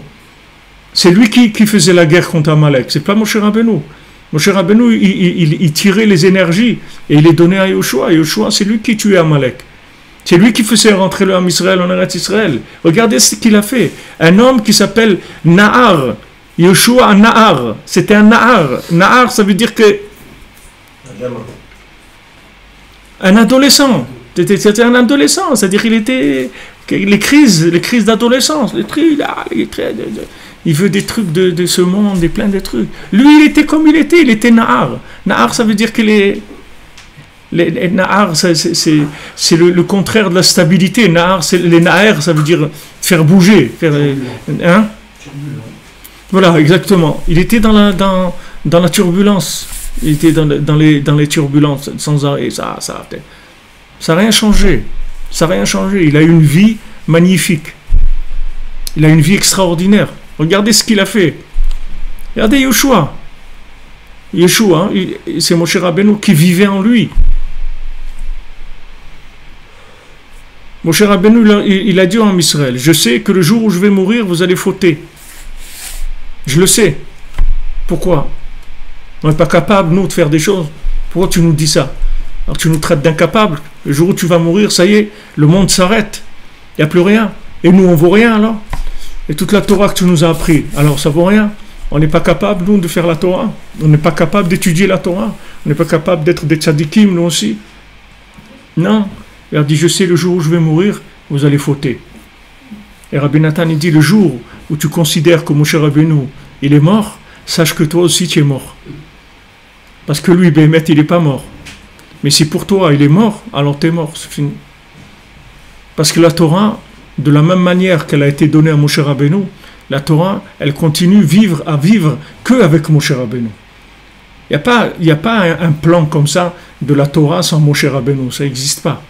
C'est lui qui faisait la guerre contre Amalek, c'est pas Moshe Rabbeinu. Moshe Rabbeinu, il tirait les énergies et il les donnait à Yehoshua. Yehoshua, c'est lui qui tuait Amalek. C'est lui qui faisait rentrer le Ham Israël en Eretz Israël. Regardez ce qu'il a fait. Un homme qui s'appelle Nahar. Yehoshua un Nahar, c'était un Nahar. Nahar, ça veut dire que un adolescent. C'était un adolescent, c'est-à-dire qu'il était les crises d'adolescence, il veut des trucs de ce monde, et plein de trucs. Lui, il était comme il était Nahar. Nahar, ça veut dire qu'il est Nahar, c'est le contraire de la stabilité. Nahar, les Nahar, ça veut dire faire bouger, hein? Voilà, exactement. Il était dans la turbulence. Il était dans les turbulences sans arrêt. Ça n'a rien changé. Ça n'a rien changé. Il a eu une vie magnifique. Il a une vie extraordinaire. Regardez ce qu'il a fait. Regardez Yehoshua. Yehoshua, c'est Moshe Rabbeinu qui vivait en lui. Moshe Rabbeinu, il a dit en Israël, je sais que le jour où je vais mourir, vous allez fauter. Je le sais. Pourquoi? On n'est pas capable, nous, de faire des choses. Pourquoi tu nous dis ça? Alors tu nous traites d'incapables. Le jour où tu vas mourir, ça y est, le monde s'arrête. Il n'y a plus rien. Et nous, on vaut rien alors? Et toute la Torah que tu nous as appris, alors ça vaut rien? On n'est pas capable, nous, de faire la Torah. On n'est pas capable d'étudier la Torah. On n'est pas capable d'être des tzadikim, nous aussi. Non. Il a dit, je sais, le jour où je vais mourir, vous allez fauter. Et Rabbi Nathan, il dit, le jour où tu considères que Moshe Rabbeinu, il est mort, sache que toi aussi tu es mort. Parce que lui, Béhémet, il n'est pas mort. Mais si pour toi il est mort, alors tu es mort, c'est fini. Parce que la Torah, de la même manière qu'elle a été donnée à Moshe Rabbeinu, la Torah, elle continue à vivre qu'avec Moshe Rabbeinu. Il n'y a pas un plan comme ça de la Torah sans Moshe Rabbeinu, ça n'existe pas.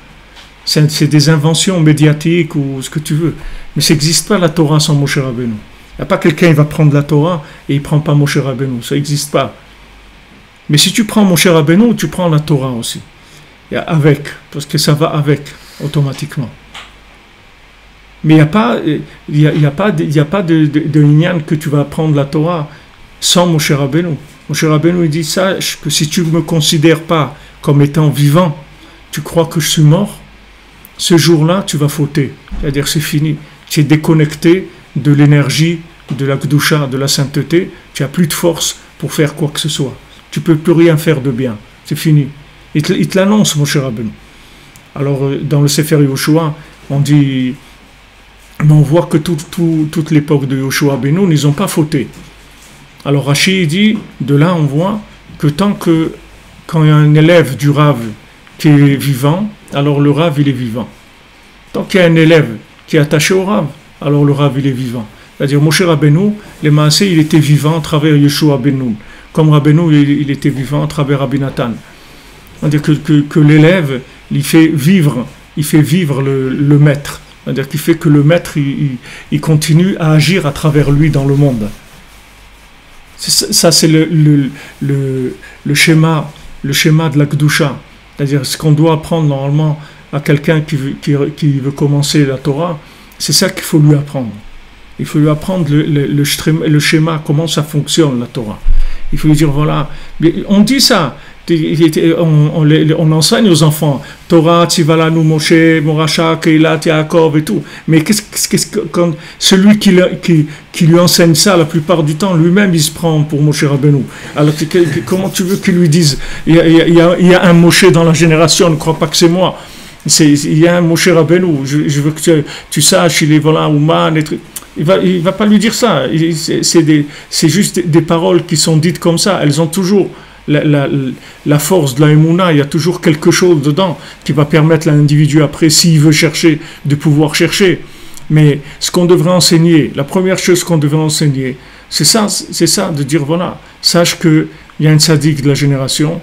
C'est des inventions médiatiques ou ce que tu veux. Mais ça n'existe pas la Torah sans Moshe Rabbeinu. Il n'y a pas quelqu'un qui va prendre la Torah et il ne prend pas Moshe Rabbeinu. Ça n'existe pas. Mais si tu prends Moshe Rabbeinu, tu prends la Torah aussi. Et avec, parce que ça va avec, automatiquement. Mais il n'y a pas de lignan que tu vas apprendre la Torah sans Moshe Rabbeinu. Moshe Rabbeinu il dit, sache que si tu ne me considères pas comme étant vivant, tu crois que je suis mort, ce jour-là, tu vas fauter. C'est-à-dire, c'est fini. Tu es déconnecté de l'énergie, de la Kedusha, de la sainteté. Tu n'as plus de force pour faire quoi que ce soit. Tu ne peux plus rien faire de bien. C'est fini. Il te l'annonce, Moshe Rabbeinu. Alors, dans le Sefer Yoshua, on dit, mais on voit que toute l'époque de Yoshua Benu, ils n'ont pas fauté. Alors, Rashi dit, de là, on voit que quand il y a un élève du Rav qui est vivant, alors le Rav, il est vivant. Tant qu'il y a un élève qui est attaché au Rav, alors le Rav, il est vivant. C'est-à-dire, Moshe Rabbeinu, les Maaseh, il était vivant à travers Yoshua Benu. Comme Rabbeinu, il était vivant à travers Rabbi Nathan. C'est-à-dire que l'élève, il fait vivre le maître. C'est-à-dire qu'il fait que le maître, il continue à agir à travers lui dans le monde. Ça, c'est le schéma de la Kedusha. C'est-à-dire ce qu'on doit apprendre normalement à quelqu'un qui veut commencer la Torah, c'est ça qu'il faut lui apprendre. Il faut lui apprendre le schéma, comment ça fonctionne la Torah. Il faut lui dire, voilà, on dit ça, on enseigne aux enfants, Torah, Tzivalanu, Moshe, Moracha, Keilat, Yaakov et tout. Mais quand celui qui lui enseigne ça, la plupart du temps, lui-même, il se prend pour Moshe Rabbeinu. Alors, comment tu veux qu'il lui dise, il y a un Moshe dans la génération, ne crois pas que c'est moi. Il y a un Moshe Rabbeinu, je veux que tu saches, il est voilà, Ouman, les trucs. Il va pas lui dire ça. C'est juste des paroles qui sont dites comme ça. Elles ont toujours la force de la Emouna. Il y a toujours quelque chose dedans qui va permettre à l'individu après, s'il veut chercher, de pouvoir chercher. Mais ce qu'on devrait enseigner, la première chose qu'on devrait enseigner, c'est ça, de dire voilà, sache qu'il y a un tzaddik de la génération,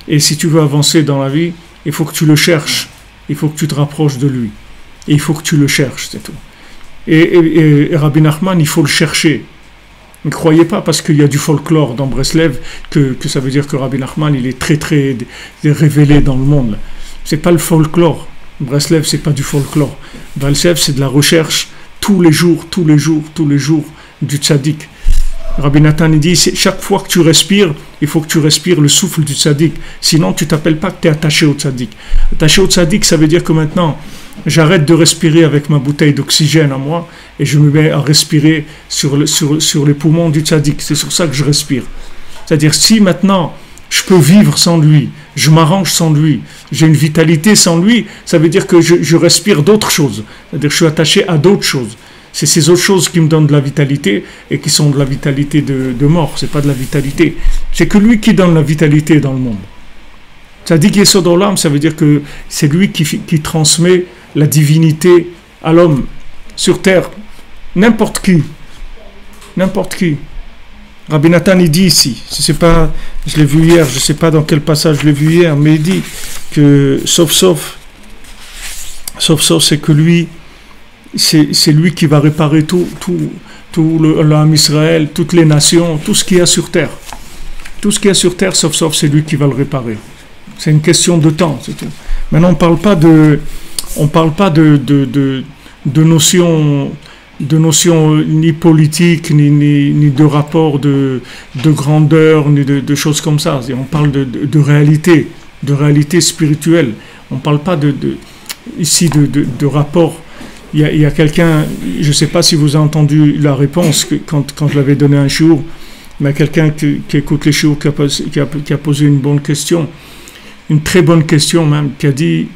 et si tu veux avancer dans la vie, il faut que tu le cherches, il faut que tu te rapproches de lui, et il faut que tu le cherches, c'est tout. Et Rabbi Nachman, il faut le chercher. Ne croyez pas parce qu'il y a du folklore dans Breslev que ça veut dire que Rabbi Nachman il est très très révélé dans le monde. C'est pas le folklore. Breslev c'est pas du folklore. Breslev c'est de la recherche tous les jours du tzaddik. Rabbi Nathan il dit chaque fois que tu respires, il faut que tu respires le souffle du tzaddik. Sinon tu t'appelles pas que tu es attaché au tzaddik. Attaché au tzaddik ça veut dire que maintenant j'arrête de respirer avec ma bouteille d'oxygène à moi et je me mets à respirer sur les poumons du tzaddik. C'est sur ça que je respire. C'est-à-dire, si maintenant je peux vivre sans lui, je m'arrange sans lui, j'ai une vitalité sans lui, ça veut dire que je respire d'autres choses. C'est-à-dire que je suis attaché à d'autres choses. C'est ces autres choses qui me donnent de la vitalité et qui sont de la vitalité de mort. C'est pas de la vitalité. C'est que lui qui donne la vitalité dans le monde. Tzaddik Yesod Olam, ça veut dire que c'est lui qui transmet la divinité à l'homme sur terre. N'importe qui. Rabbi Nathan il dit ici, je l'ai vu hier, je ne sais pas dans quel passage je l'ai vu hier, mais il dit que sauf c'est que lui, c'est lui qui va réparer tout l'âme Israël, toutes les nations, tout ce qu'il y a sur terre. Tout ce qu'il y a sur terre, sauf c'est lui qui va le réparer. C'est une question de temps, c'est tout. Maintenant, on ne parle pas de notions ni politiques, ni de rapports de grandeur, ni de choses comme ça. On parle de réalité spirituelle. On ne parle pas ici de rapports. Il y a quelqu'un, je ne sais pas si vous avez entendu la réponse quand je l'avais donné un shiur, mais quelqu'un qui écoute les shiurs qui a posé une bonne question, une très bonne question même, qui a dit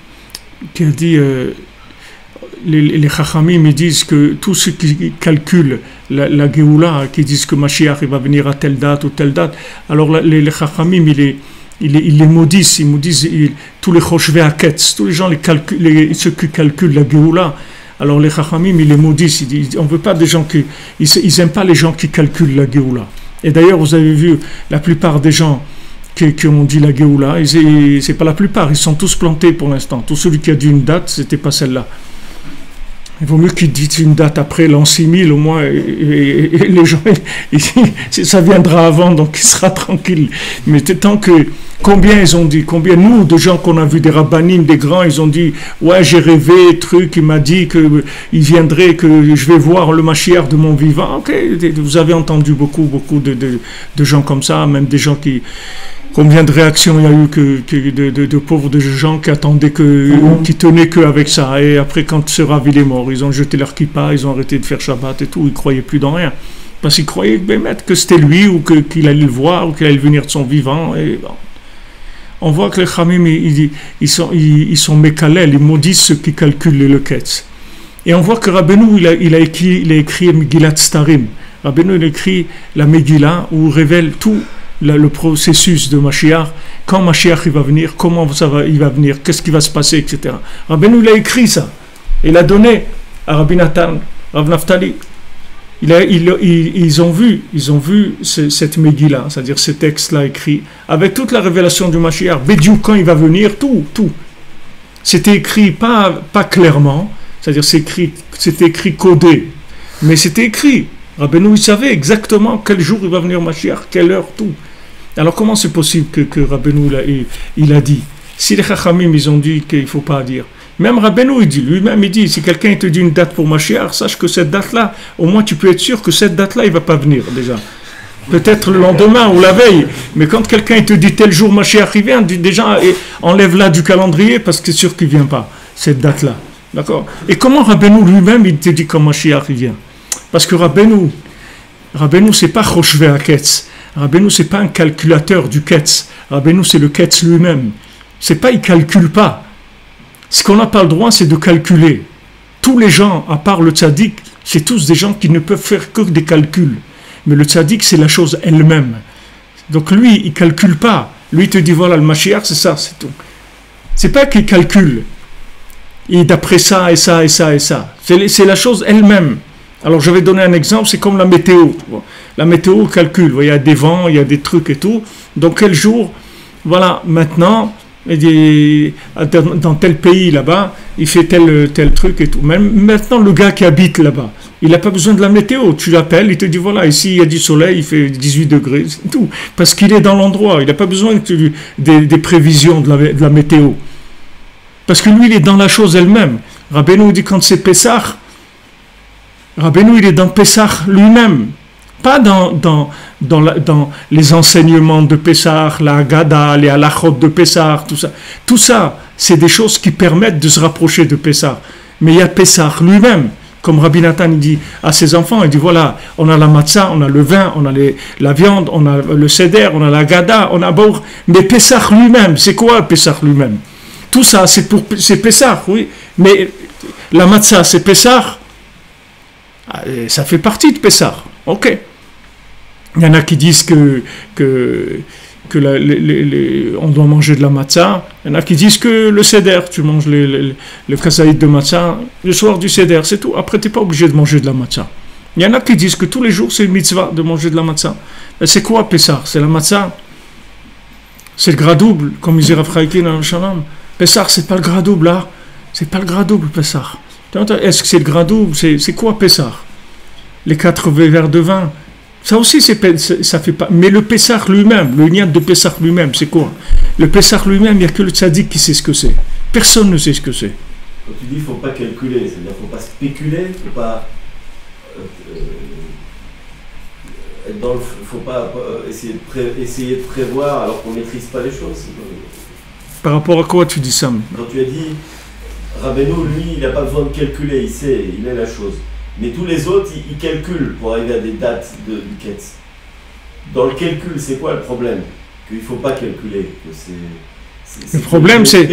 les Chachamim ils disent que tous ceux qui calculent la Géoula, qui disent que Mashiach il va venir à telle date ou telle date, alors les Chachamim ils les maudissent, tous les Choshvei Haketz, tous les gens ceux qui calculent la Géoula, alors les Chachamim ils les maudissent, ils disent, on veut pas des gens ils aiment pas les gens qui calculent la Géoula. Et d'ailleurs vous avez vu la plupart des gens qui ont dit la Géoula, c'est pas la plupart, ils sont tous plantés pour l'instant. Tout celui qui a dit une date, c'était pas celle-là. Il vaut mieux qu'il dise une date après l'an 6000 au moins, et les gens, ça viendra avant, donc il sera tranquille. Mais tant que, combien ils ont dit, combien nous, de gens qu'on a vu, des rabbinim, des grands, ils ont dit, ouais, j'ai rêvé, truc, il m'a dit qu'il viendrait, que je vais voir le Mashiach de mon vivant. Ok, vous avez entendu beaucoup de gens comme ça, même des gens qui... Combien de réactions il y a eu de pauvres de gens qui attendaient qui tenaient qu'avec ça. Et après, quand ce Rav il est mort, ils ont jeté leur kippa, ils ont arrêté de faire Shabbat et tout. Ils ne croyaient plus dans rien. Parce qu'ils croyaient que c'était lui ou qu'il allait le voir ou qu'il allait venir de son vivant. Et bon. On voit que les Khamim, ils sont mékalel, ils maudissent ceux qui calculent le ketz. Et on voit que Rabbeinu, il a écrit Megillat Starim. Rabbeinu, il a écrit la Megillah où il révèle tout le processus de Mashiach, quand Mashiach il va venir, comment il va venir, qu'est-ce qui va se passer, etc. Rabbeinu il a écrit ça, il a donné à Rabbi Nathan, Rav Naftali. Ils ont vu cette Megillah, c'est-à-dire ce texte-là écrit, avec toute la révélation du Mashiach, Bédiou, quand il va venir, tout. C'était écrit pas clairement, c'est-à-dire c'était écrit codé, mais c'était écrit. Rabbeinu, il savait exactement quel jour il va venir Mashiach, quelle heure, tout. Alors comment c'est possible que Rabbeinu il a dit? Si les Chachamim ils ont dit qu'il ne faut pas dire, même Rabbeinu il dit, lui-même il dit, si quelqu'un te dit une date pour Mashiach, sache que cette date-là, au moins tu peux être sûr que cette date-là il ne va pas venir déjà. Peut-être le lendemain ou la veille, mais quand quelqu'un il te dit tel jour Mashiach il vient, déjà enlève-la du calendrier parce que c'est sûr qu'il ne vient pas, cette date-là. D'accord? Et comment Rabbeinu lui-même il te dit quand Mashiach il vient? Parce que Rabbeinu c'est pas Choshvé HaKetz. Rabbeinu c'est pas un calculateur du Ketz. Rabbeinu c'est le Ketz lui-même. C'est pas, il calcule pas. Ce qu'on n'a pas le droit, c'est de calculer. Tous les gens, à part le tzaddik, c'est tous des gens qui ne peuvent faire que des calculs. Mais le tzaddik, c'est la chose elle-même. Donc lui, il calcule pas. Lui, il te dit, voilà, le Mashiach, c'est ça, c'est tout. C'est pas qu'il calcule. Et d'après ça, et ça, et ça, et ça. C'est la chose elle-même. Alors je vais donner un exemple, c'est comme la météo. La météo calcule, il y a des vents, il y a des trucs et tout. Donc quel jour, voilà, maintenant, dans tel pays là-bas, il fait tel truc et tout. Même maintenant, le gars qui habite là-bas, il n'a pas besoin de la météo. Tu l'appelles, il te dit, voilà, ici il y a du soleil, il fait 18 degrés, c'est tout. Parce qu'il est dans l'endroit, il n'a pas besoin des prévisions de la météo. Parce que lui, il est dans la chose elle-même. Rabbeinu dit quand c'est Pessah, Rabbeinu, il est dans Pessah lui-même, pas dans les enseignements de Pessah, la Haggadah, les halachot de Pessah, tout ça. Tout ça, c'est des choses qui permettent de se rapprocher de Pessah. Mais il y a Pessah lui-même, comme Rabbi Nathan il dit à ses enfants, il dit voilà, on a la matzah, on a le vin, on a la viande, on a le seder, on a la Haggadah, on a Baur, mais Pessah lui-même, c'est quoi Pessah lui-même? Tout ça, c'est Pessah, oui, mais la matzah, c'est Pessah. Ça fait partie de Pessah, ok. Il y en a qui disent que on doit manger de la matzah. Il y en a qui disent que le seder, tu manges le kasaïd de matzah le soir du seder, c'est tout. Après, tu n'es pas obligé de manger de la matzah. Il y en a qui disent que tous les jours, c'est une mitzvah de manger de la matzah. C'est quoi Pessah? C'est la matzah? C'est le gras double, comme disait Rav Chaïki dans le Shalom. Pessah, c'est pas le gras double, là. C'est pas le gras double, Pessah. Est-ce que c'est le gras double? C'est quoi Pessah? Les 4 verres de vin. Ça aussi, ça fait pas. Mais le Pessah lui-même, le niat de Pessah lui-même, c'est quoi? Le Pessah lui-même, il n'y a que le tzaddik qui sait ce que c'est. Personne ne sait ce que c'est. Quand tu dis qu'il ne faut pas calculer, c'est-à-dire qu'il ne faut pas spéculer, il ne faut pas. Il ne faut pas essayer de prévoir alors qu'on ne maîtrise pas les choses. Par rapport à quoi tu dis ça? Quand tu as dit, Rabbeinu, lui, il n'a pas besoin de calculer, il sait, il est la chose. Mais tous les autres, ils calculent pour arriver à des dates du Ketz. Dans le calcul, c'est quoi le problème? Qu'il ne faut pas calculer. Le problème, c'est...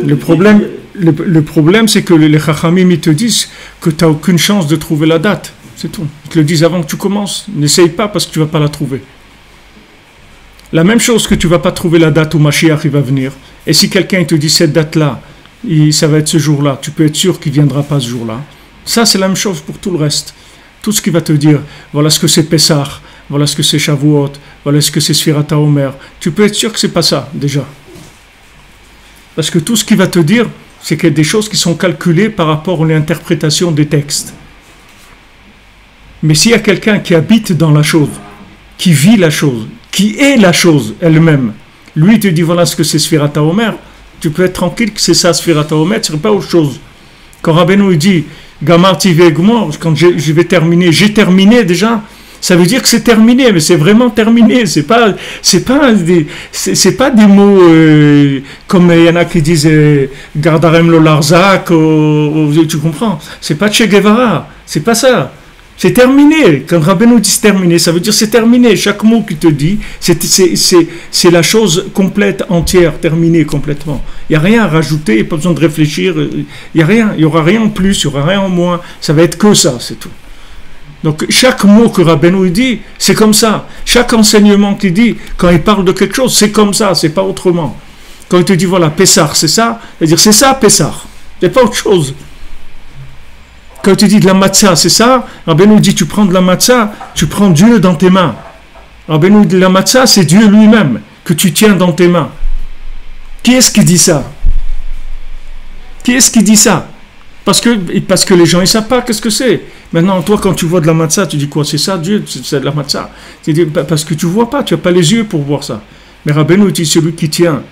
Le problème, c'est que les Chachamim, ils te disent que tu n'as aucune chance de trouver la date. C'est tout. Ils te le disent avant que tu commences. N'essaye pas parce que tu ne vas pas la trouver. La même chose que tu ne vas pas trouver la date où Mashiach il va venir. Et si quelqu'un te dit cette date-là, ça va être ce jour-là, tu peux être sûr qu'il ne viendra pas ce jour-là. Ça, c'est la même chose pour tout le reste. Tout ce qui va te dire, voilà ce que c'est Pessah, voilà ce que c'est Shavuot, voilà ce que c'est Sfirat HaOmer, tu peux être sûr que ce n'est pas ça, déjà. Parce que tout ce qu'il va te dire, C'est qu'il y a des choses qui sont calculées par rapport à l'interprétation des textes. Mais s'il y a quelqu'un qui habite dans la chose, qui vit la chose, qui est la chose elle-même, lui te dit voilà ce que c'est Sfirat HaOmer, tu peux être tranquille que c'est ça Sfirat HaOmer, ce n'est pas autre chose. Quand Rabbeinu dit Gamarti ve'egmor, quand je vais terminer, j'ai terminé déjà, ça veut dire que c'est terminé, mais c'est vraiment terminé. C'est pas des mots comme il y en a qui disent Gardarem lo Larzak, tu comprends? C'est pas Che Guevara, c'est pas ça. C'est terminé. Quand Rabbeinu dit c'est terminé, ça veut dire c'est terminé. Chaque mot qu'il te dit, c'est la chose complète, entière, terminée complètement. Il n'y a rien à rajouter, il n'y a pas besoin de réfléchir. Il n'y a rien, il n'y aura rien en plus, il n'y aura rien en moins. Ça va être que ça, c'est tout. Donc chaque mot que Rabbeinu dit, c'est comme ça. Chaque enseignement qu'il dit, quand il parle de quelque chose, c'est comme ça, c'est pas autrement. Quand il te dit voilà, Pessar, c'est ça, c'est-à-dire c'est ça, Pessar. C'est pas autre chose. Quand tu dis de la matzah, c'est ça, Rabbeinu dit tu prends de la matzah, tu prends Dieu dans tes mains. Rabbeinu dit la matzah, c'est Dieu lui-même que tu tiens dans tes mains. Qui est-ce qui dit ça? Qui est-ce qui dit ça? Parce que les gens ne savent pas qu'est-ce que c'est. Maintenant, toi, quand tu vois de la matzah, tu dis quoi? C'est ça, Dieu, c'est de la matzah. Parce que tu ne vois pas, tu n'as pas les yeux pour voir ça. Mais Rabbeinu dit celui qui tient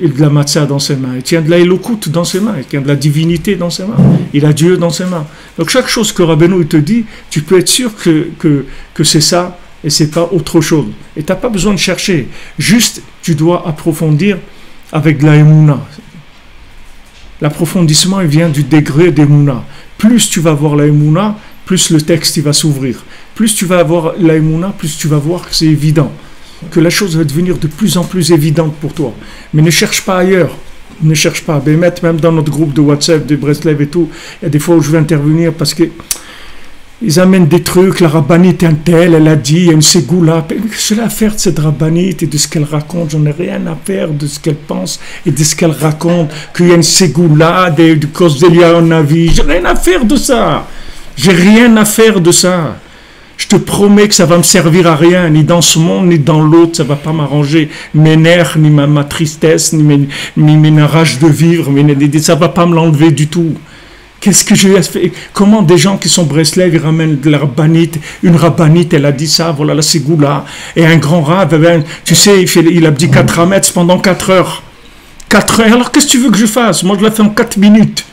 de la matzah dans ses mains, il tient de la Elokut dans ses mains, il tient de la divinité dans ses mains, il a Dieu dans ses mains. Donc chaque chose que Rabbeinu te dit, tu peux être sûr que c'est ça et c'est pas autre chose. Et tu n'as pas besoin de chercher, juste tu dois approfondir avec de la Emouna. L'approfondissement il vient du degré d'Emouna. Plus tu vas voir la Emouna, plus le texte il va s'ouvrir. Plus tu vas avoir la Emouna, plus tu vas voir que c'est évident, que la chose va devenir de plus en plus évidente pour toi. Mais ne cherche pas ailleurs. Ne cherche pas. Même dans notre groupe de WhatsApp de Breslev et tout, il y a des fois où je vais intervenir parce que ils amènent des trucs, la rabbinite un tel, elle a dit, il y a une ségoula. Qu'est-ce que j'ai à faire de cette rabbinite et de ce qu'elle raconte? J'en ai rien à faire de ce qu'elle pense et de ce qu'elle raconte, qu'il y a une ségoula, du cause d'Elia Navi. J'ai rien à faire de ça. J'ai rien à faire de ça. Je te promets que ça va me servir à rien, ni dans ce monde, ni dans l'autre, ça va pas m'arranger mes nerfs, ni ma tristesse, ni mes rage de vivre, ça va pas me l'enlever du tout. Qu'est-ce que je vais faire? Comment des gens qui sont Breslev, ils ramènent de la rabbinite, une rabbinite, elle a dit ça, voilà la ségoula, et un grand rab, tu sais, il a dit 4 amets pendant 4 heures. 4 heures, alors qu'est-ce que tu veux que je fasse? Moi je la fais en 4 minutes.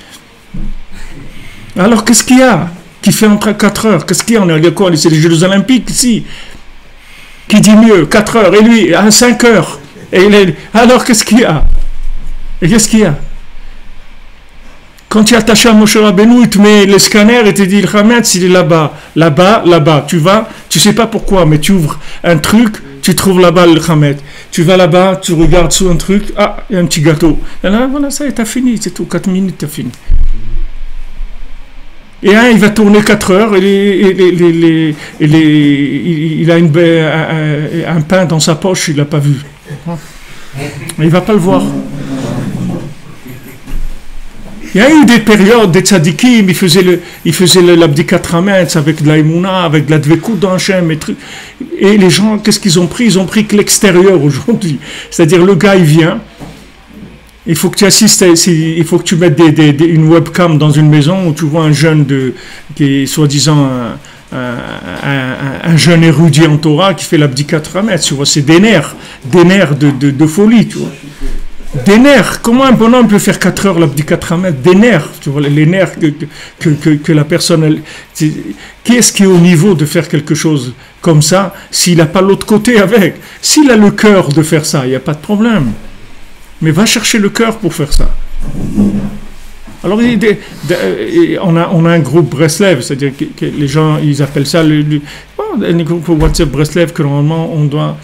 Alors qu'est-ce qu'il y a qui fait entre 4 heures? Qu'est-ce qu'il y a? On est quoi? C'est les Jeux Olympiques ici. Qui dit mieux? 4 heures. Et lui, à 5 heures. Alors qu'est-ce qu'il y a? Et qu'est-ce qu'il y a? Quand tu es attaché à Moshe Rabbeinu, il te met le scanner et te dit, le Hametz, il est là-bas. Là-bas, là-bas. Tu vas, tu sais pas pourquoi, mais tu ouvres un truc, tu trouves là-bas le Hametz. Tu vas là-bas, tu regardes sous un truc, ah, il y a un petit gâteau. Et là, voilà, ça y est, t'as fini, c'est tout. 4 minutes, t'as fini. Et il va tourner 4 heures, il a un pain dans sa poche, il l'a pas vu. Il va pas le voir. Il y a eu des périodes, des tzadikim, il faisait l'abdikat rametz avec de la Emouna, avec de la dvekout dans Hachem, et les gens, qu'est-ce qu'ils ont pris? Ils ont pris que l'extérieur aujourd'hui. C'est-à-dire, le gars, il vient, il faut que tu assistes, il faut que tu mettes une webcam dans une maison où tu vois un jeune qui est soi-disant un jeune érudit en Torah qui fait l'abdikat rametz, tu vois, c'est des nerfs de folie, tu vois. Des nerfs, comment un bonhomme peut faire 4 heures l'abdikat rametz? Des nerfs, tu vois, les nerfs que la personne, qui est-ce qui est au niveau de faire quelque chose comme ça s'il n'a pas l'autre côté avec? S'il a le cœur de faire ça, il n'y a pas de problème. Mais va chercher le cœur pour faire ça. Alors, on a un groupe Breslev, c'est-à-dire que les gens, ils appellent ça un groupe WhatsApp Breslev que normalement on doit...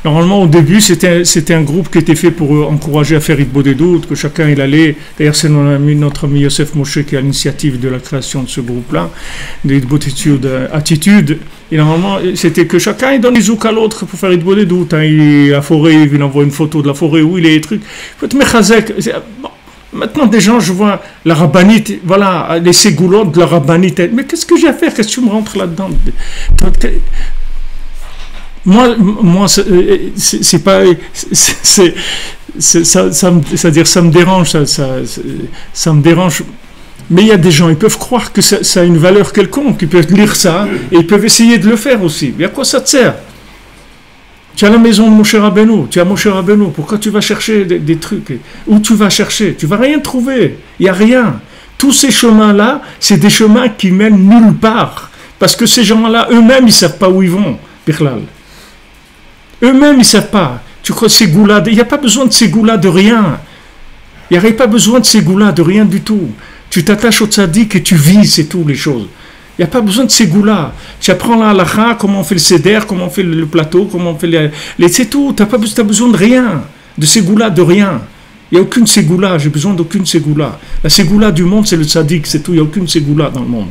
Normalement, au début, c'était un groupe qui était fait pour encourager à faire Hitbodedut, que chacun il allait. D'ailleurs, c'est notre ami Yosef Moshe qui a l'initiative de la création de ce groupe-là, de Hitbodedut Attitude. Et normalement, c'était que chacun il donne des zouk à l'autre pour faire Hitbodedut. La forêt, il envoie une photo de la forêt où il est, trucs. Bon, maintenant, des gens, je vois la rabbinite, voilà, les ségoulottes de la rabbinite. Mais qu'est-ce que j'ai à faire? Qu'est-ce que tu me rentres là-dedans? Moi, c'est pas, c'est-à-dire ça me dérange, ça me dérange. Mais il y a des gens, ils peuvent croire que ça a une valeur quelconque, ils peuvent lire ça et ils peuvent essayer de le faire aussi. Mais à quoi ça te sert? Tu as la maison de Moshe Rabbeinu, tu as Moshe Rabbeinu, pourquoi tu vas chercher des trucs? Où tu vas chercher? Tu vas rien trouver, il n'y a rien. Tous ces chemins-là, c'est des chemins qui mènent nulle part. Parce que ces gens-là, eux-mêmes, ils ne savent pas où ils vont, Birlal. Eux-mêmes, ils ne savent pas. Tu crois ces goûts-là, il n'y a pas besoin de ces goûts-là de rien. Il n'y aurait pas besoin de ces goûts-là de rien du tout. Tu t'attaches au tzaddik et tu vis, c'est tout les choses. Il n'y a pas besoin de ces goûts-là. Tu apprends la halakha, comment on fait le seder, comment on fait le plateau, comment on fait les c'est tout. Tu n'as besoin de rien. De ces goûts-là, de rien. Il n'y a aucune ségoula, j'ai besoin d'aucune ségoula. La ségoula du monde, c'est le tzaddik, c'est tout. Il n'y a aucune ségoula dans le monde.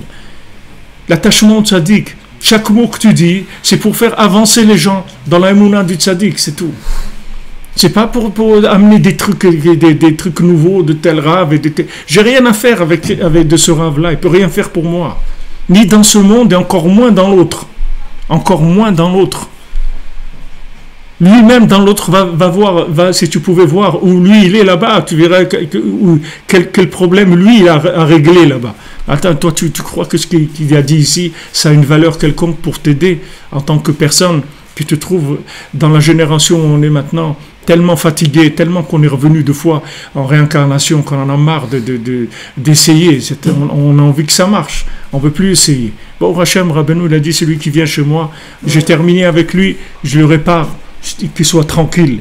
L'attachement au tzaddik, chaque mot que tu dis, c'est pour faire avancer les gens dans la émouna du tzaddik, c'est tout. C'est pas pour amener des trucs nouveaux de tel rave. J'ai rien à faire avec de ce rave-là. Il peut rien faire pour moi. Ni dans ce monde et encore moins dans l'autre. Encore moins dans l'autre. Lui-même dans l'autre va voir, si tu pouvais voir où lui il est là-bas, tu verrais quel problème lui il a réglé là-bas. Attends, toi tu crois que ce qu'il a dit ici, ça a une valeur quelconque pour t'aider en tant que personne qui te trouve dans la génération où on est maintenant, tellement fatigué, tellement qu'on est revenu deux fois en réincarnation, qu'on en a marre d'essayer. On a envie que ça marche. On ne veut plus essayer. Bon, Hachem Rabbeinu, il a dit, celui qui vient chez moi, j'ai terminé avec lui, je le répare, qu'il soit tranquille.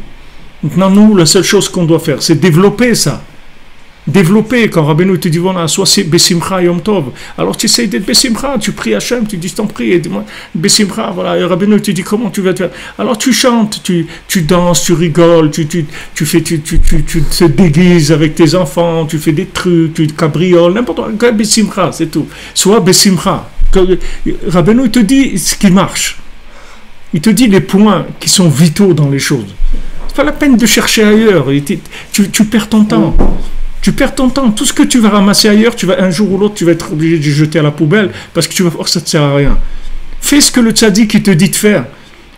Maintenant, nous, la seule chose qu'on doit faire, c'est développer ça. Développer, quand Rabbeinu te dit, voilà, sois Bessimcha Yom Tov. Alors tu essayes d'être Bessimcha, tu pries Hachem, tu dis, je t'en prie, aide-moi, Bessimcha, voilà. Et Rabbeinu te dit, comment tu vas te faire? Alors tu chantes, tu danses, tu rigoles, tu te déguises avec tes enfants, tu fais des trucs, tu cabrioles, n'importe quoi, Bessimcha, c'est tout. Sois Bessimcha. Rabbeinu, il te dit ce qui marche. Il te dit les points qui sont vitaux dans les choses. C'est pas la peine de chercher ailleurs, tu perds ton temps. Tu perds ton temps. Tout ce que tu vas ramasser ailleurs, un jour ou l'autre, tu vas être obligé de jeter à la poubelle parce que tu vas voir que ça ne te sert à rien. Fais ce que le tzaddik te dit de faire.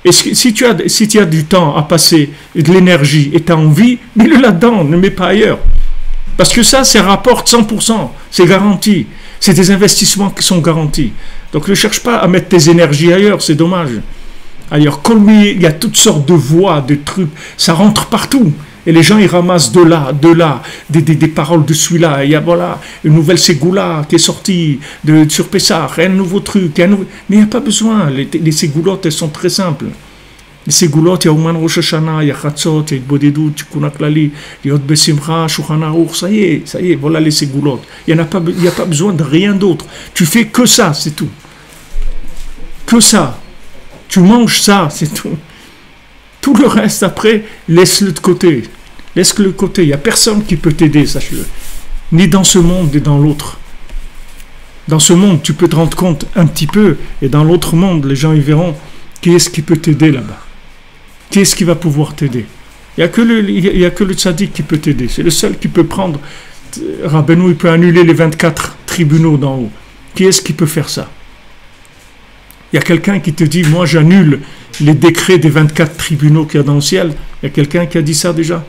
Et si tu as du temps à passer et de l'énergie et tu as envie, mets-le là-dedans, ne mets pas ailleurs. Parce que ça rapporte 100%. C'est garanti. C'est des investissements qui sont garantis. Donc ne cherche pas à mettre tes énergies ailleurs, c'est dommage. Ailleurs, comme il y a toutes sortes de voix, de trucs, ça rentre partout. Et les gens, ils ramassent de là, des paroles de celui-là. Il y a, voilà, une nouvelle ségoula qui est sortie sur Pessah, un nouveau truc. Mais il n'y a pas besoin. Les ségoulottes, elles sont très simples. Les ségoulottes, il y a Ouman Rosh Hashanah, il y a Chatzot, il y a Bodedut, Tikkun Klali, il y a Yod Besimcha, Shulchan Aruch, ça y est, voilà les ségoulottes. Il n'y a pas besoin de rien d'autre. Tu fais que ça, c'est tout. Que ça. Tu manges ça, c'est tout. Tout le reste, après, laisse-le de côté. Laisse-le de côté. Il n'y a personne qui peut t'aider, sache-le. Ni dans ce monde, ni dans l'autre. Dans ce monde, tu peux te rendre compte un petit peu. Et dans l'autre monde, les gens y verront qui est-ce qui peut t'aider là-bas. Qui est-ce qui va pouvoir t'aider. Il n'y a que le tzaddik qui peut t'aider. C'est le seul qui peut prendre. Rabbeinu, il peut annuler les 24 tribunaux d'en haut. Qui est-ce qui peut faire ça? Il y a quelqu'un qui te dit, moi j'annule les décrets des 24 tribunaux qu'il y a dans le ciel. Il y a quelqu'un qui a dit ça déjà?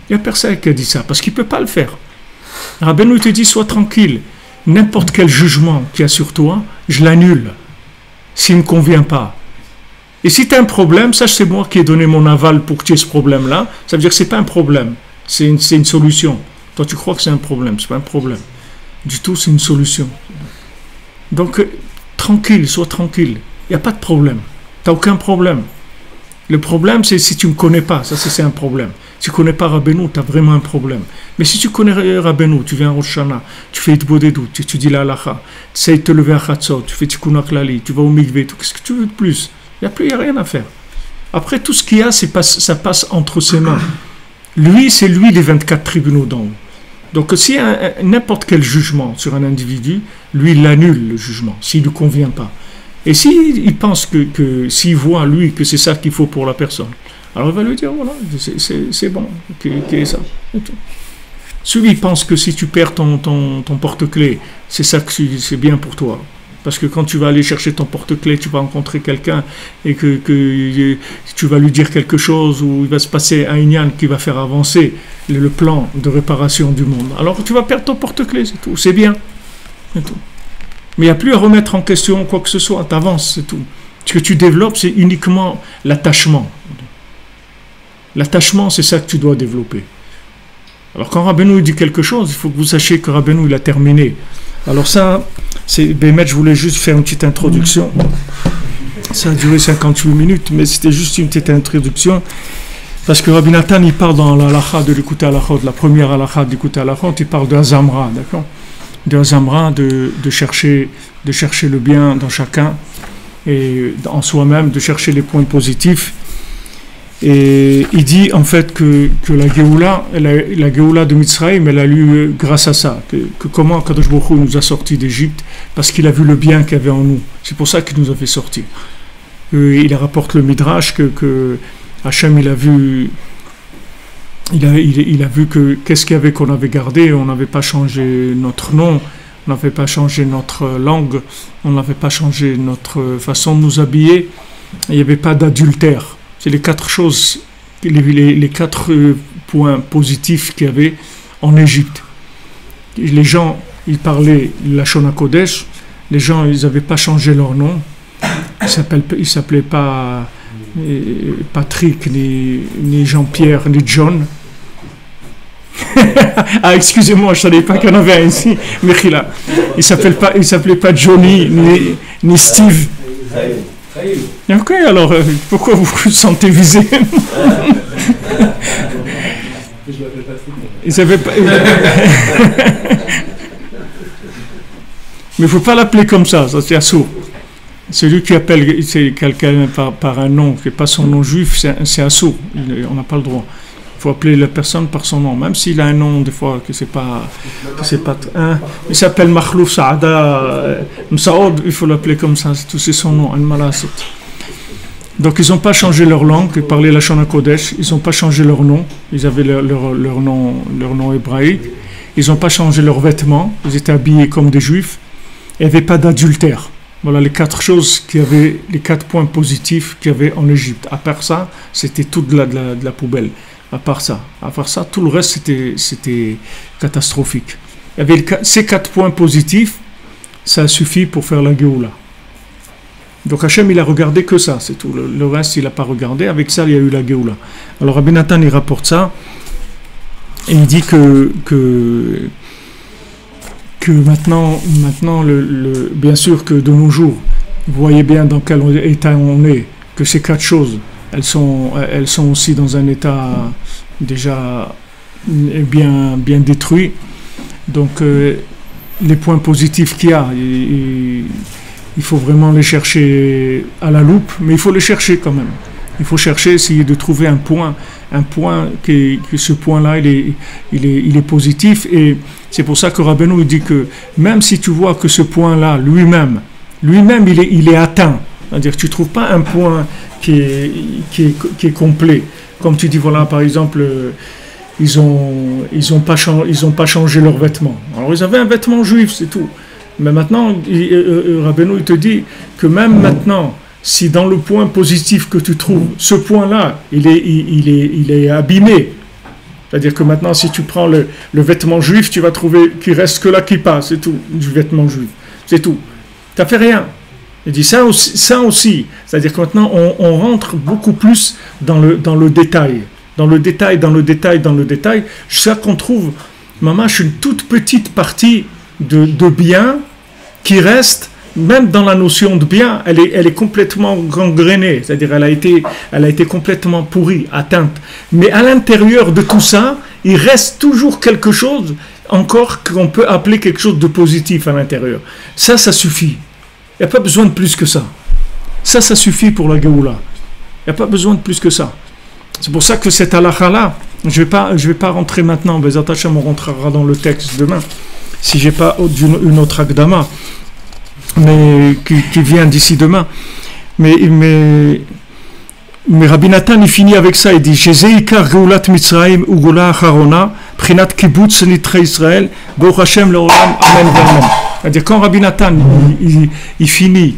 Il n'y a personne qui a dit ça, parce qu'il ne peut pas le faire. Rabbeinu te dit, sois tranquille. N'importe quel jugement qu'il y a sur toi, je l'annule. S'il ne me convient pas. Et si tu as un problème, sache c'est moi qui ai donné mon aval pour que tu aies ce problème-là. Ça veut dire que ce n'est pas un problème, c'est une solution. Toi tu crois que c'est un problème, ce n'est pas un problème. Du tout, c'est une solution. Donc, tranquille, sois tranquille. Il n'y a pas de problème. Tu n'as aucun problème. Le problème, c'est si tu ne me connais pas. Ça, c'est un problème. Si tu ne connais pas Rabbeinu, tu as vraiment un problème. Mais si tu connais Rabbeinu, tu viens à Rosh Hashanah, tu fais Itbodedut, tu étudies la halakha, tu essaies de te lever à Chatzot, tu fais Tikkun Klali, tu vas au mikvé, qu'est-ce que tu veux de plus? Il n'y a rien à faire. Après, tout ce qu'il y a, ça passe entre ses mains. Lui, c'est lui les 24 tribunaux d'en haut. Donc, s'il y a n'importe quel jugement sur un individu, lui, il annule le jugement, s'il ne lui convient pas. Et s'il pense que s'il voit, lui, que c'est ça qu'il faut pour la personne, alors il va lui dire, voilà, c'est bon, c'est ça. Celui pense que si tu perds ton porte-clés, c'est ça que c'est bien pour toi. Parce que quand tu vas aller chercher ton porte-clés, tu vas rencontrer quelqu'un et que tu vas lui dire quelque chose ou il va se passer un inyan qui va faire avancer le plan de réparation du monde. Alors tu vas perdre ton porte-clés, c'est tout. C'est bien. C'est tout. Mais il n'y a plus à remettre en question quoi que ce soit. Tu avances, c'est tout. Ce que tu développes, c'est uniquement l'attachement. L'attachement, c'est ça que tu dois développer. Alors quand Rabbeinu dit quelque chose, il faut que vous sachiez que Rabbeinu il a terminé. Alors ça, Bémet, je voulais juste faire une petite introduction. Ça a duré 58 minutes, mais c'était juste une petite introduction. Parce que Rabbi Nathan, il parle dans l'halakha de l'écouter halachot, la première halakha d'écouter halachot, il parle de Azamra, d'accord? De Azamra, de chercher le bien dans chacun, et en soi-même, de chercher les points positifs. Et il dit en fait que la Géoula de Mitzrayim, elle a eu grâce à ça, que comment Kadosh Baruch Hu nous a sortis d'Égypte, parce qu'il a vu le bien qu'il y avait en nous. C'est pour ça qu'il nous a fait sortir. Il rapporte le Midrash que Hachem il a vu que qu'est-ce qu'il y avait qu'on avait gardé. On n'avait pas changé notre nom, on n'avait pas changé notre langue, on n'avait pas changé notre façon de nous habiller. Il n'y avait pas d'adultère. C'est les 4 choses, les 4 points positifs qu'il y avait en Égypte. Les gens, ils parlaient la Lachon HaKodesh, les gens, ils n'avaient pas changé leur nom. Ils ne s'appelaient pas Patrick, ni Jean-Pierre, ni John. Ah, excusez-moi, je ne savais pas qu'il y en avait un ici. Mechila. Il ne s'appelait pas Johnny, ni Steve. Ok, alors pourquoi vous vous sentez visé? Ils avaient pas... Mais il ne faut pas l'appeler comme ça c'est assourd. Celui qui appelle quelqu'un par un nom qui n'est pas son nom juif, c'est assourd. On n'a pas le droit. Il faut appeler la personne par son nom, même s'il a un nom des fois que c'est pas hein, il s'appelle Makhlouf Saada Msaoud, il faut l'appeler comme ça, c'est son nom, Al-Malasot. Donc ils n'ont pas changé leur langue, ils parlaient la Lachon HaKodesh, ils n'ont pas changé leur nom, ils avaient leur nom hébraïque, ils n'ont pas changé leurs vêtements, ils étaient habillés comme des juifs, il n'y avait pas d'adultère. Voilà les 4 choses les 4 points positifs qu'il y avait en Égypte. À part ça, c'était tout de la poubelle. À part ça, tout le reste c'était catastrophique. Il y avait ces 4 points positifs, ça suffit pour faire la Géoula. Donc Hachem il a regardé que ça, c'est tout. Le reste il n'a pas regardé. Avec ça il y a eu la Géoula. Alors Rabbi Nathan il rapporte ça et il dit que maintenant bien sûr que de nos jours, vous voyez bien dans quel état on est, que ces 4 choses elles sont aussi dans un état déjà bien détruit. Donc les points positifs qu'il y a, il faut vraiment les chercher à la loupe, mais il faut les chercher quand même. Il faut chercher, essayer de trouver un point que ce point-là il est positif, et c'est pour ça que Rabbeinu dit que même si tu vois que ce point-là lui-même il est atteint, c'est-à-dire que tu ne trouves pas un point qui est complet. Comme tu dis, voilà, par exemple, ils ont pas changé leurs vêtements. Alors, ils avaient un vêtement juif, c'est tout. Mais maintenant, Rabbeinu, il te dit que même maintenant, si dans le point positif que tu trouves, ce point-là, il est abîmé. C'est-à-dire que maintenant, si tu prends le vêtement juif, tu vas trouver qu'il reste que la kippa, c'est tout, du vêtement juif. C'est tout. Tu n'as fait rien. Il dit ça aussi, c'est-à-dire que maintenant on rentre beaucoup plus dans le détail, jusqu'à qu'on trouve, mamache, une toute petite partie de bien qui reste, même dans la notion de bien, elle est complètement gangrénée, c'est-à-dire elle a été complètement pourrie, atteinte. Mais à l'intérieur de tout ça, il reste toujours quelque chose encore qu'on peut appeler quelque chose de positif à l'intérieur. Ça suffit. Il n'y a pas besoin de plus que ça. Ça suffit pour la Géoula. Il n'y a pas besoin de plus que ça. C'est pour ça que cette halakha-là, je vais pas rentrer maintenant, Bezat Hashem, on rentrera dans le texte demain, si je n'ai pas une autre Akdama, mais qui vient d'ici demain. Mais Rabbi Nathan, il finit avec ça, il dit « Shezeikar Geulat Mitzrayim Ugola Acharona, Prinat Kibbutz Nitre Israël, Baruch Hashem Leolam, Amen, Amen. » C'est-à-dire, quand Rabbi Nathan, il finit,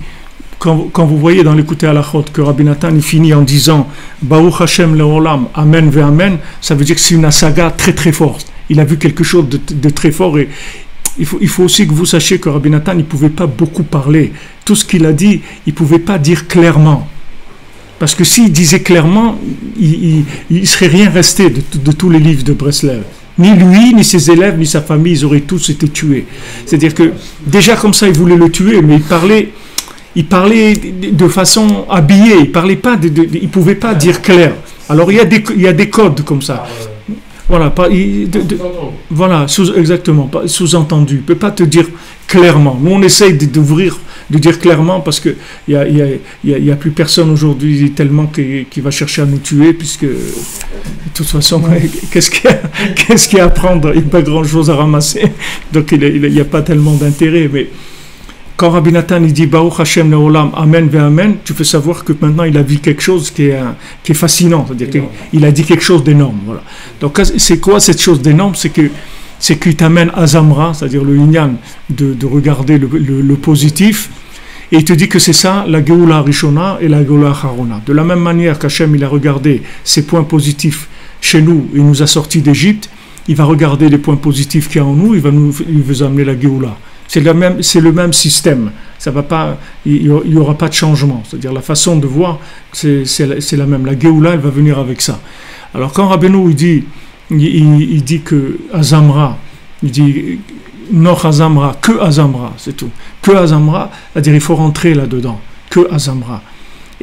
quand vous voyez dans l'écouté à la chôte que Rabbi Nathan, il finit en disant Baruch Hashem le'olam, Amen ve Amen, ça veut dire que c'est une saga très très forte. Il a vu quelque chose de très fort et il faut aussi que vous sachiez que Rabbi Nathan, il ne pouvait pas beaucoup parler. Tout ce qu'il a dit, il ne pouvait pas dire clairement. Parce que s'il disait clairement, il ne serait rien resté de tous les livres de Breslev. Ni lui, ni ses élèves, ni sa famille, ils auraient tous été tués. C'est-à-dire que, déjà comme ça, il voulait le tuer, mais il parlait de façon habillée, il ne pouvait pas dire clair. Alors il y a des codes comme ça. Voilà, voilà, exactement, sous-entendu. Il ne peut pas te dire clairement. Nous, on essaye d'ouvrir, de dire clairement, parce qu'il n'y a plus personne aujourd'hui tellement qui va chercher à nous tuer, puisque, de toute façon, qu'est-ce qu'il y a à prendre? Il n'y a pas grand-chose à ramasser, donc il n'y a pas tellement d'intérêt. Mais quand Rabbi Nathan il dit Baruch Hashem le'olam, Amen ve Amen, tu peux savoir que maintenant il a vu quelque chose qui est fascinant, c'est-à-dire qu'il a dit quelque chose d'énorme. Voilà. Donc c'est quoi cette chose d'énorme? C'est qu'il t'amène à Zamra, c'est-à-dire le Inyan, de regarder le positif, et il te dit que c'est ça la Geoula Rishona et la Geoula Acharona. De la même manière qu'Hachem il a regardé ses points positifs chez nous, il nous a sortis d'Égypte, il va regarder les points positifs qu'il y a en nous, il va nous amener la Geoula. C'est le même système. Ça va pas, il n'y aura pas de changement. C'est-à-dire la façon de voir, c'est la même. La Géoula, elle va venir avec ça. Alors quand Rabbeinu il dit que Azamra, il dit Noch Azamra, que Azamra, c'est tout. Que Azamra, c'est-à-dire il faut rentrer là-dedans. Que Azamra.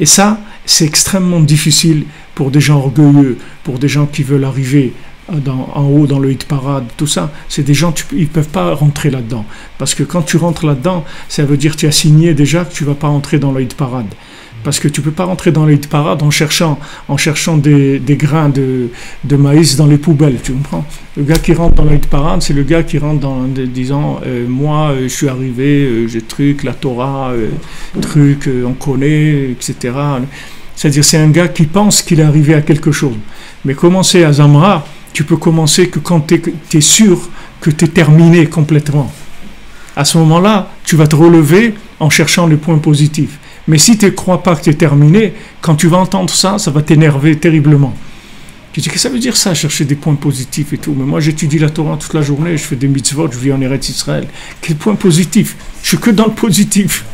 Et ça, c'est extrêmement difficile pour des gens orgueilleux, pour des gens qui veulent arriver en haut dans le hit parade, tout ça, c'est des gens, ils ne peuvent pas rentrer là-dedans. Parce que quand tu rentres là-dedans, ça veut dire que tu as signé déjà que tu ne vas pas rentrer dans le hit parade. Parce que tu ne peux pas rentrer dans le hit parade en cherchant des grains de maïs dans les poubelles, tu comprends? Le gars qui rentre dans le hit parade, c'est le gars qui rentre en disant moi, je suis arrivé, j'ai truc, la Torah, on connaît, etc. C'est-à-dire, c'est un gars qui pense qu'il est arrivé à quelque chose. Mais commencer à Zamra, tu peux commencer que quand tu es sûr que tu es terminé complètement. À ce moment-là, tu vas te relever en cherchant les points positifs. Mais si tu ne crois pas que tu es terminé, quand tu vas entendre ça, ça va t'énerver terriblement. Tu dis, qu'est-ce que ça veut dire ça, chercher des points positifs et tout? Mais moi, j'étudie la Torah toute la journée, je fais des mitzvot, je vis en Eretz Israël. Quel point positif? Je suis que dans le positif.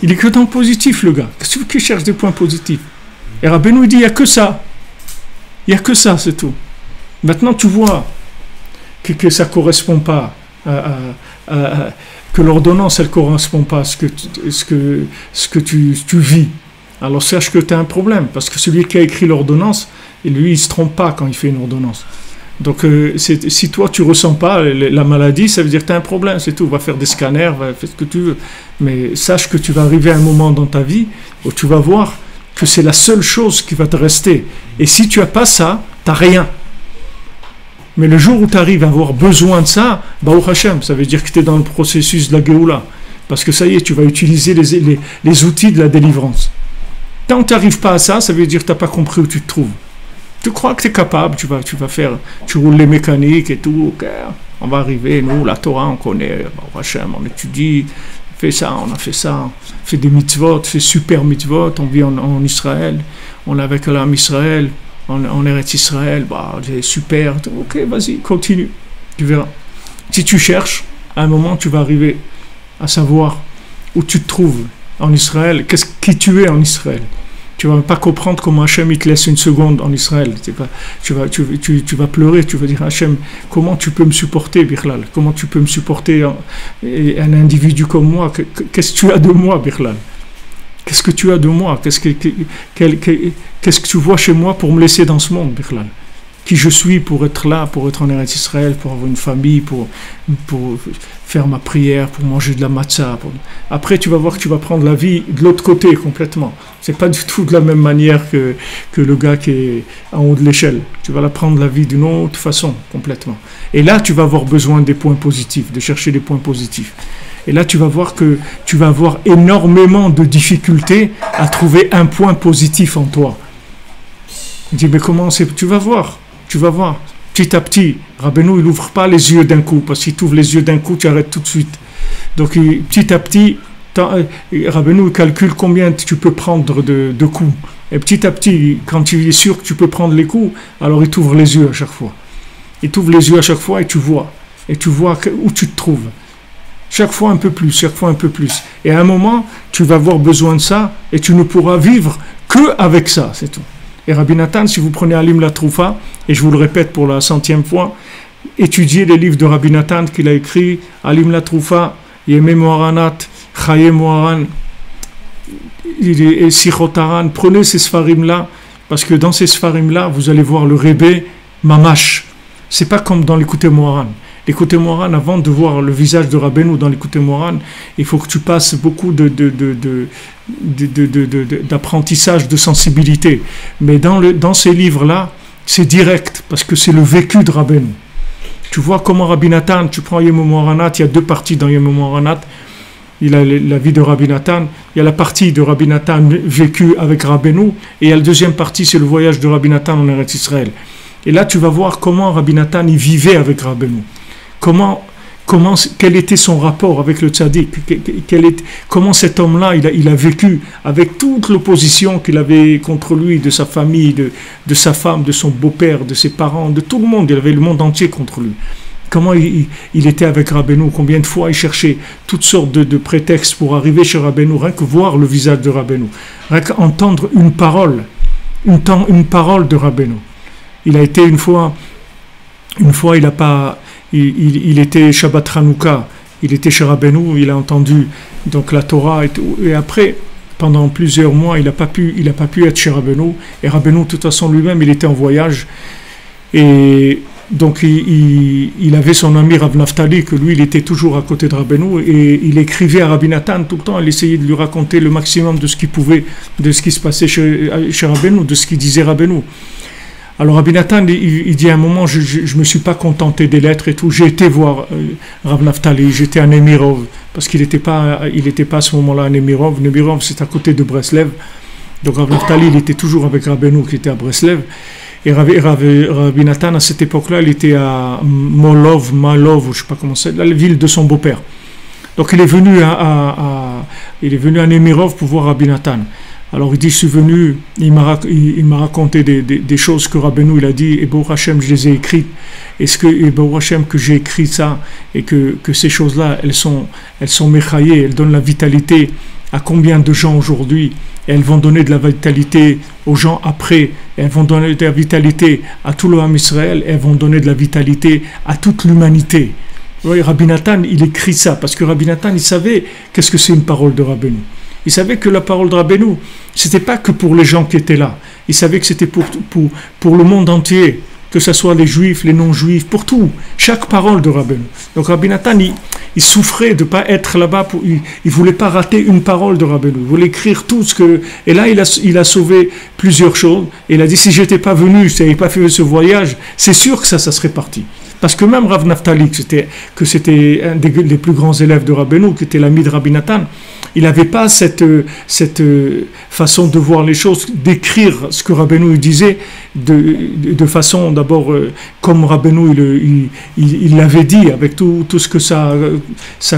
Il est que dans le positif, le gars. Qu'est-ce que tu veux qu'il cherche des points positifs? Et Rabbeinu, il dit, il n'y a que ça. Il n'y a que ça, c'est tout. Maintenant, tu vois que ça ne correspond pas, que l'ordonnance, elle ne correspond pas à ce que tu vis. Alors, sache que tu as un problème, parce que celui qui a écrit l'ordonnance, lui, il ne se trompe pas quand il fait une ordonnance. Donc, si toi, tu ne ressens pas la maladie, ça veut dire que tu as un problème, c'est tout. Va faire des scanners, va faire ce que tu veux. Mais sache que tu vas arriver à un moment dans ta vie où tu vas voir que c'est la seule chose qui va te rester. Et si tu n'as pas ça, tu n'as rien. Mais le jour où tu arrives à avoir besoin de ça, Baruch Hashem, ça veut dire que tu es dans le processus de la Géoula. Parce que ça y est, tu vas utiliser les outils de la délivrance. Tant que tu n'arrives pas à ça, ça veut dire que tu n'as pas compris où tu te trouves. Tu crois que tu es capable, tu roules les mécaniques et tout, okay, on va arriver, nous, la Torah, on connaît, Baruch Hashem, on étudie, on fait des mitzvot, fait super mitzvot, on vit en Israël, on est avec l'âme Israël, on est Israël, c'est super, ok, vas-y, continue, tu verras. Si tu cherches, à un moment, tu vas arriver à savoir où tu te trouves en Israël, qui tu es en Israël. Tu ne vas pas comprendre comment Hachem il te laisse une seconde en Israël. Tu vas pleurer, tu vas dire Hachem, comment tu peux me supporter, Birlal? Comment tu peux me supporter un individu comme moi? Qu'est-ce que tu as de moi, Birlal? Qu'est-ce que tu as de moi? Qu'est-ce que tu vois chez moi pour me laisser dans ce monde, Birlal? Qui je suis pour être là, pour être en Eretz Israël, pour avoir une famille, pour faire ma prière, pour manger de la matzah. Après, tu vas voir que tu vas prendre la vie de l'autre côté complètement. C'est pas du tout de la même manière que le gars qui est en haut de l'échelle. Tu vas la prendre la vie d'une autre façon complètement. Et là, tu vas avoir besoin des points positifs, de chercher des points positifs. Et là, tu vas voir que tu vas avoir énormément de difficultés à trouver un point positif en toi. Il dit, mais comment c'est? Tu vas voir. Tu vas voir, petit à petit. Rabbeinu, il n'ouvre pas les yeux d'un coup, parce que si tu ouvres les yeux d'un coup, tu arrêtes tout de suite. Donc petit à petit, Rabbeinu calcule combien tu peux prendre de coups. Et petit à petit, quand tu es sûr que tu peux prendre les coups, alors il t'ouvre les yeux à chaque fois. Il t'ouvre les yeux à chaque fois et tu vois. Et tu vois où tu te trouves. Chaque fois un peu plus, chaque fois un peu plus. Et à un moment, tu vas avoir besoin de ça et tu ne pourras vivre que avec ça, c'est tout. Et Rabbi Nathan, si vous prenez Alim la Troufa, et je vous le répète pour la 100e fois, étudiez les livres de Rabbi Nathan qu'il a écrits, Alim la Troufa, Yeme Moharanat, Chaye Moharan, et Sichotaran, prenez ces sfarim-là, parce que dans ces sfarim-là, vous allez voir le Rebbe Mamash. C'est pas comme dans l'Écouté Moharan. L'Écouté Moharan, avant de voir le visage de Rabbeinu dans l'Écouté Moharan, il faut que tu passes beaucoup d'apprentissage, de sensibilité. Mais dans ces livres-là, c'est direct, parce que c'est le vécu de Rabbeinu. Tu vois comment Rabbi Nathan, tu prends Yom Moharanat, il y a deux parties dans Yom Moharanat. Il a la vie de Rabbi Nathan, il y a la partie de Rabbi Nathan vécue avec Rabbeinu, et il y a la deuxième partie, c'est le voyage de Rabbi Nathan en Eretz Israël. Et là, tu vas voir comment Rabbi Nathan y vivait avec Rabbeinu. Quel était son rapport avec le tzaddik, comment cet homme-là, il a vécu avec toute l'opposition qu'il avait contre lui, de sa famille, de sa femme, de son beau-père, de ses parents, de tout le monde. Il avait le monde entier contre lui. Comment il était avec Rabbeinu, combien de fois il cherchait toutes sortes de prétextes pour arriver chez Rabbeinu, rien que voir le visage de Rabbeinu, rien qu'entendre une parole de Rabbeinu. Il a été une fois il était Shabbat Hanouka, il était chez Rabbeinu, il a entendu donc la Torah et après, pendant plusieurs mois, il n'a pas pu être chez Rabbeinu, et Rabbeinu, de toute façon, lui-même, il était en voyage, et donc il avait son ami Rav Naftali, que lui, il était toujours à côté de Rabbeinu, et il écrivait à Rabbi Nathan tout le temps, il essayait de lui raconter le maximum de ce qu'il pouvait, de ce qui se passait chez Rabbeinu, de ce qu'il disait Rabbeinu. Alors Rabbi Nathan, il dit à un moment, je ne me suis pas contenté des lettres et tout, j'ai été voir Rav Naftali, j'étais à Nemirov, parce qu'il n'était pas à ce moment-là à Nemirov. Nemirov, c'est à côté de Breslev. Donc Rav Naftali, il était toujours avec Rabbeinu qui était à Breslev. Et Rabbi Nathan, à cette époque-là, il était à Malov, ou je ne sais pas comment c'est, la ville de son beau-père. Donc il est venu à Nemirov pour voir Rabbi Nathan. Alors il dit, je suis venu, il m'a raconté des choses que Rabbeinu il a dit, et Baruch Hashem, je les ai écrites. Est-ce que, et Baruch Hashem, que j'ai écrit ça, et que ces choses-là, elles sont méchaillées, elles donnent la vitalité à combien de gens aujourd'hui, et elles vont donner de la vitalité aux gens après, et elles vont donner de la vitalité à tout le Ham Israël, et elles vont donner de la vitalité à toute l'humanité. Oui, Rabbi Nathan, il écrit ça, parce que Rabbi Nathan, il savait qu'est-ce que c'est une parole de Rabbeinu. Il savait que la parole de Rabbeinu, c'était pas que pour les gens qui étaient là. Il savait que c'était pour le monde entier, que ce soit les juifs, les non-juifs, pour tout. Chaque parole de Rabbeinu. Donc Rabbi Nathan, il souffrait de ne pas être là-bas. Il ne voulait pas rater une parole de Rabbeinu. Il voulait écrire tout ce que... Et là, il a sauvé plusieurs choses. Et il a dit, si je n'étais pas venu, si je n'avais pas fait ce voyage, c'est sûr que ça serait parti. Parce que même Rav Naftali, que c'était un des plus grands élèves de Rabbeinu, qui était l'ami de Rabbi Nathan, il n'avait pas cette façon de voir les choses, d'écrire ce que Rabbeinu disait de façon d'abord comme Rabbeinu il l'avait dit, avec tout ce que ça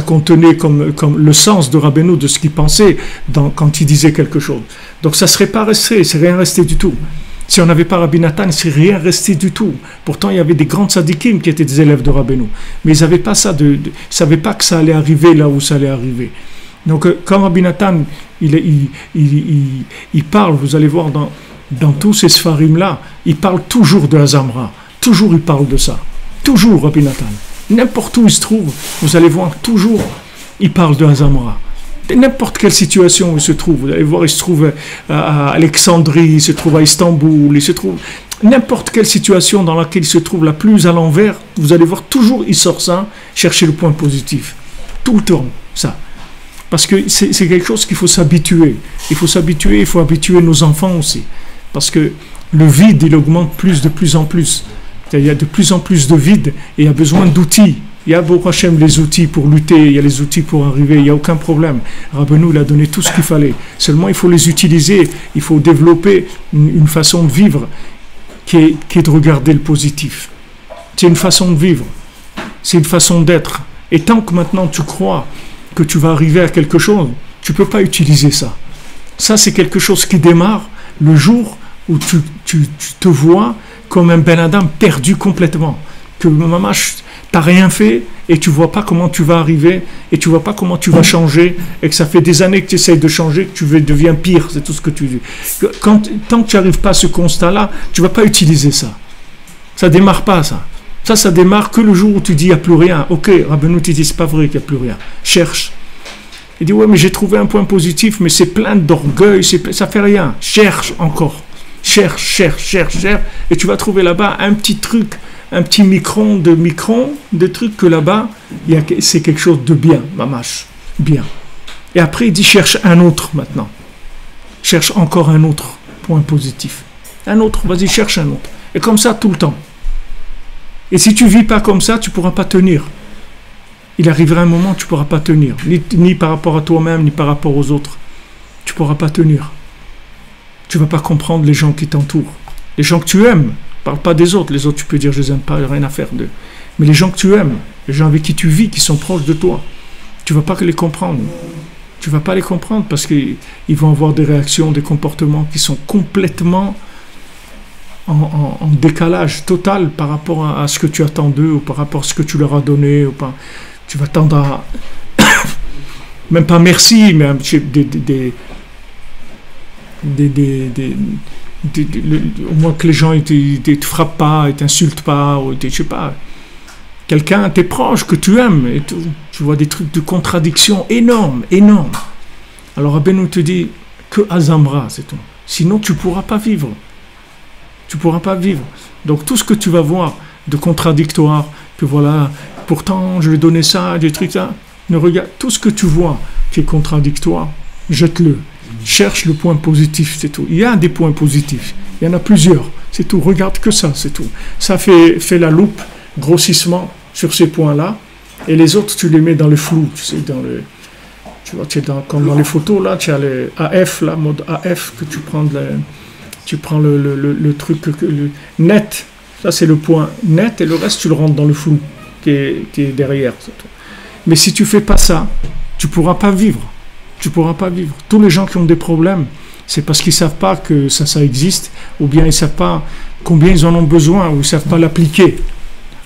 contenait comme le sens de Rabbeinu, de ce qu'il pensait quand il disait quelque chose. Donc ça ne serait pas resté, c'est rien resté du tout. Si on n'avait pas Rabbi Nathan, il ne serait rien resté du tout. Pourtant, il y avait des grands tzadikim qui étaient des élèves de Rabbeinu. Mais ils n'avaient pas ça, ils ne savaient pas que ça allait arriver là où ça allait arriver. Donc, quand Rabbi Nathan, il parle, vous allez voir dans tous ces sfarim-là, il parle toujours de la Zamra. Toujours, il parle de ça. Toujours, Rabbi Nathan. N'importe où il se trouve, vous allez voir, toujours, il parle de la Zamra. N'importe quelle situation où il se trouve, vous allez voir, il se trouve à Alexandrie, il se trouve à Istanbul, il se trouve n'importe quelle situation dans laquelle il se trouve la plus à l'envers, vous allez voir toujours il sort ça, chercher le point positif, tout le temps, ça. Parce que c'est quelque chose qu'il faut s'habituer. Il faut s'habituer, il faut habituer nos enfants aussi, parce que le vide il augmente de plus en plus. Il y a de plus en plus de vide et il y a besoin d'outils. Il y a Baruch Hashem les outils pour lutter, il y a les outils pour arriver, il n'y a aucun problème. Rabbeinu, il a donné tout ce qu'il fallait. Seulement, il faut les utiliser, il faut développer une façon de vivre qui est de regarder le positif. C'est une façon de vivre, c'est une façon d'être. Et tant que maintenant tu crois que tu vas arriver à quelque chose, tu ne peux pas utiliser ça. Ça, c'est quelque chose qui démarre le jour où tu te vois comme un Ben Adam perdu complètement. Que maman, tu n'as rien fait et tu ne vois pas comment tu vas arriver et tu ne vois pas comment tu vas changer et que ça fait des années que tu essayes de changer, que tu deviens pire, c'est tout ce que tu dis. Tant que tu n'arrives pas à ce constat-là, tu ne vas pas utiliser ça. Ça ne démarre pas, ça. Ça démarre que le jour où tu dis il n'y a plus rien. Ok, Rabbeinu te dit c'est pas vrai qu'il n'y a plus rien. Cherche. Il dit ouais, mais j'ai trouvé un point positif, mais c'est plein d'orgueil, ça fait rien. Cherche encore. Cherche. Et tu vas trouver là-bas un petit truc, un petit micron de trucs que là-bas, c'est quelque chose de bien, mamache. Bien. Et après, il dit cherche un autre maintenant. Cherche encore un autre point positif. Un autre, vas-y, cherche un autre. Et comme ça, tout le temps. Et si tu ne vis pas comme ça, tu ne pourras pas tenir. Il arrivera un moment où tu ne pourras pas tenir. Ni par rapport à toi-même, ni par rapport aux autres. Tu ne pourras pas tenir. Tu ne vas pas comprendre les gens qui t'entourent. Les gens que tu aimes. Ne parle pas des autres. Les autres, tu peux dire, je les aime pas, il n'y a rien à faire d'eux. Mais les gens que tu aimes, les gens avec qui tu vis, qui sont proches de toi, tu ne vas pas les comprendre. Tu ne vas pas les comprendre parce qu'ils vont avoir des réactions, des comportements qui sont complètement en décalage total par rapport à ce que tu attends d'eux ou par rapport à ce que tu leur as donné. Ou pas. Tu vas tendre à... même pas merci, mais au moins que les gens ne te frappent pas, ne t'insultent pas, ou je sais pas. Quelqu'un, t'es proche, que tu aimes, et tu vois des trucs de contradiction énormes. Alors Rabbeinu te dit que Azamra, c'est tout. Sinon, tu ne pourras pas vivre. Tu ne pourras pas vivre. Donc tout ce que tu vas voir de contradictoire, que voilà, pourtant je vais donner ça, des trucs ça, ne regarde, tout ce que tu vois qui est contradictoire, jette-le. Cherche le point positif, c'est tout. Il y a des points positifs, il y en a plusieurs, c'est tout. Regarde que ça, c'est tout. Ça fait la loupe, grossissement sur ces points-là, et les autres tu les mets dans le flou, tu sais, tu vois, comme dans les photos là, tu as le AF, la mode AF que tu prends le truc net, ça c'est le point net, et le reste tu le rentres dans le flou qui est derrière. Mais si tu fais pas ça, tu pourras pas vivre. Tu pourras pas vivre. Tous les gens qui ont des problèmes, c'est parce qu'ils savent pas que ça existe, ou bien ils savent pas combien ils en ont besoin, ou ils savent pas l'appliquer.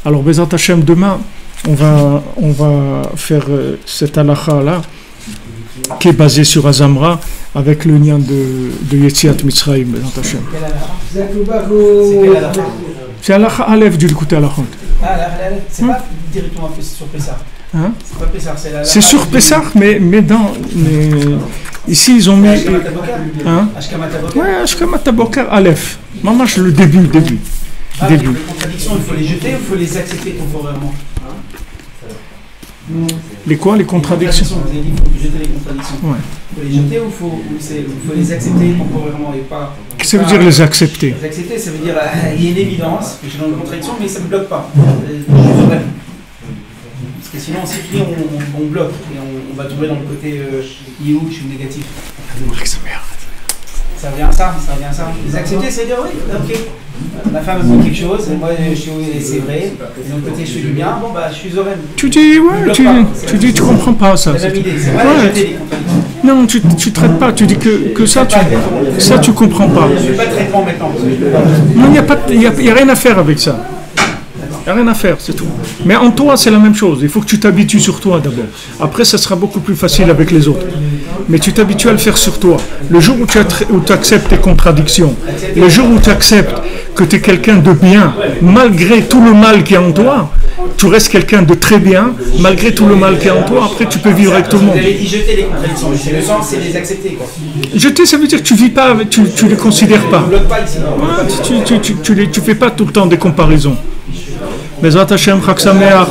Alors Bezat Hashem, demain, on va faire cette halakha là, qui est basée sur Azamra, avec le lien de Yetziat Mitzrayim, Bezat Hashem. C'est halakha Aleph du Likutei Halachot. C'est pas directement sur Pessah. Hein? C'est pas Pessah, c'est sur Pessah, mais ici ils ont mis. Ashkamat Aboker Aleph. Maman, le début. Les contradictions, il faut les jeter ou il faut les accepter temporairement? Les quoi? Les contradictions? Vous avez dit qu'il faut jeter les contradictions. Ouais. Il faut les jeter ou il faut les accepter temporairement et pas... Qu'est-ce que ça veut dire les accepter? Les accepter, ça veut dire il y a une évidence que j'ai dans une contradiction, mais ça ne me bloque pas. Parce que sinon, si tu dis, on bloque et on va tomber dans le côté yiouch ou négatif. Ça revient à ça. Les accepter, ça veut dire oui, ok. Ma femme me dit quelque chose, et moi c'est vrai, et de l'autre côté je fais du bien, bon bah je suis Zorem. Tu dis, tu comprends pas ça. C'est la même idée, c'est vrai, jeter les contradictions. Non, tu traites pas, tu dis que ça tu comprends pas. Je ne fais pas de traitement maintenant. Non, il n'y a rien à faire avec ça. Il n'y a rien à faire, c'est tout. Mais en toi, c'est la même chose. Il faut que tu t'habitues sur toi d'abord. Après, ça sera beaucoup plus facile avec les autres. Mais tu t'habitues à le faire sur toi. Le jour où tu acceptes tes contradictions, le jour où tu acceptes que tu es quelqu'un de bien, malgré tout le mal qui est en toi, tu restes quelqu'un de très bien, malgré tout le mal qui est en toi, après tu peux vivre avec tout le monde. Vous avez dit jeter les contradictions, mais le sens c'est les accepter quoi. Jeter, ça veut dire que tu vis pas, tu les considères pas. Tu fais pas tout le temps des comparaisons. Bezrat Hashem, Chag Sameach.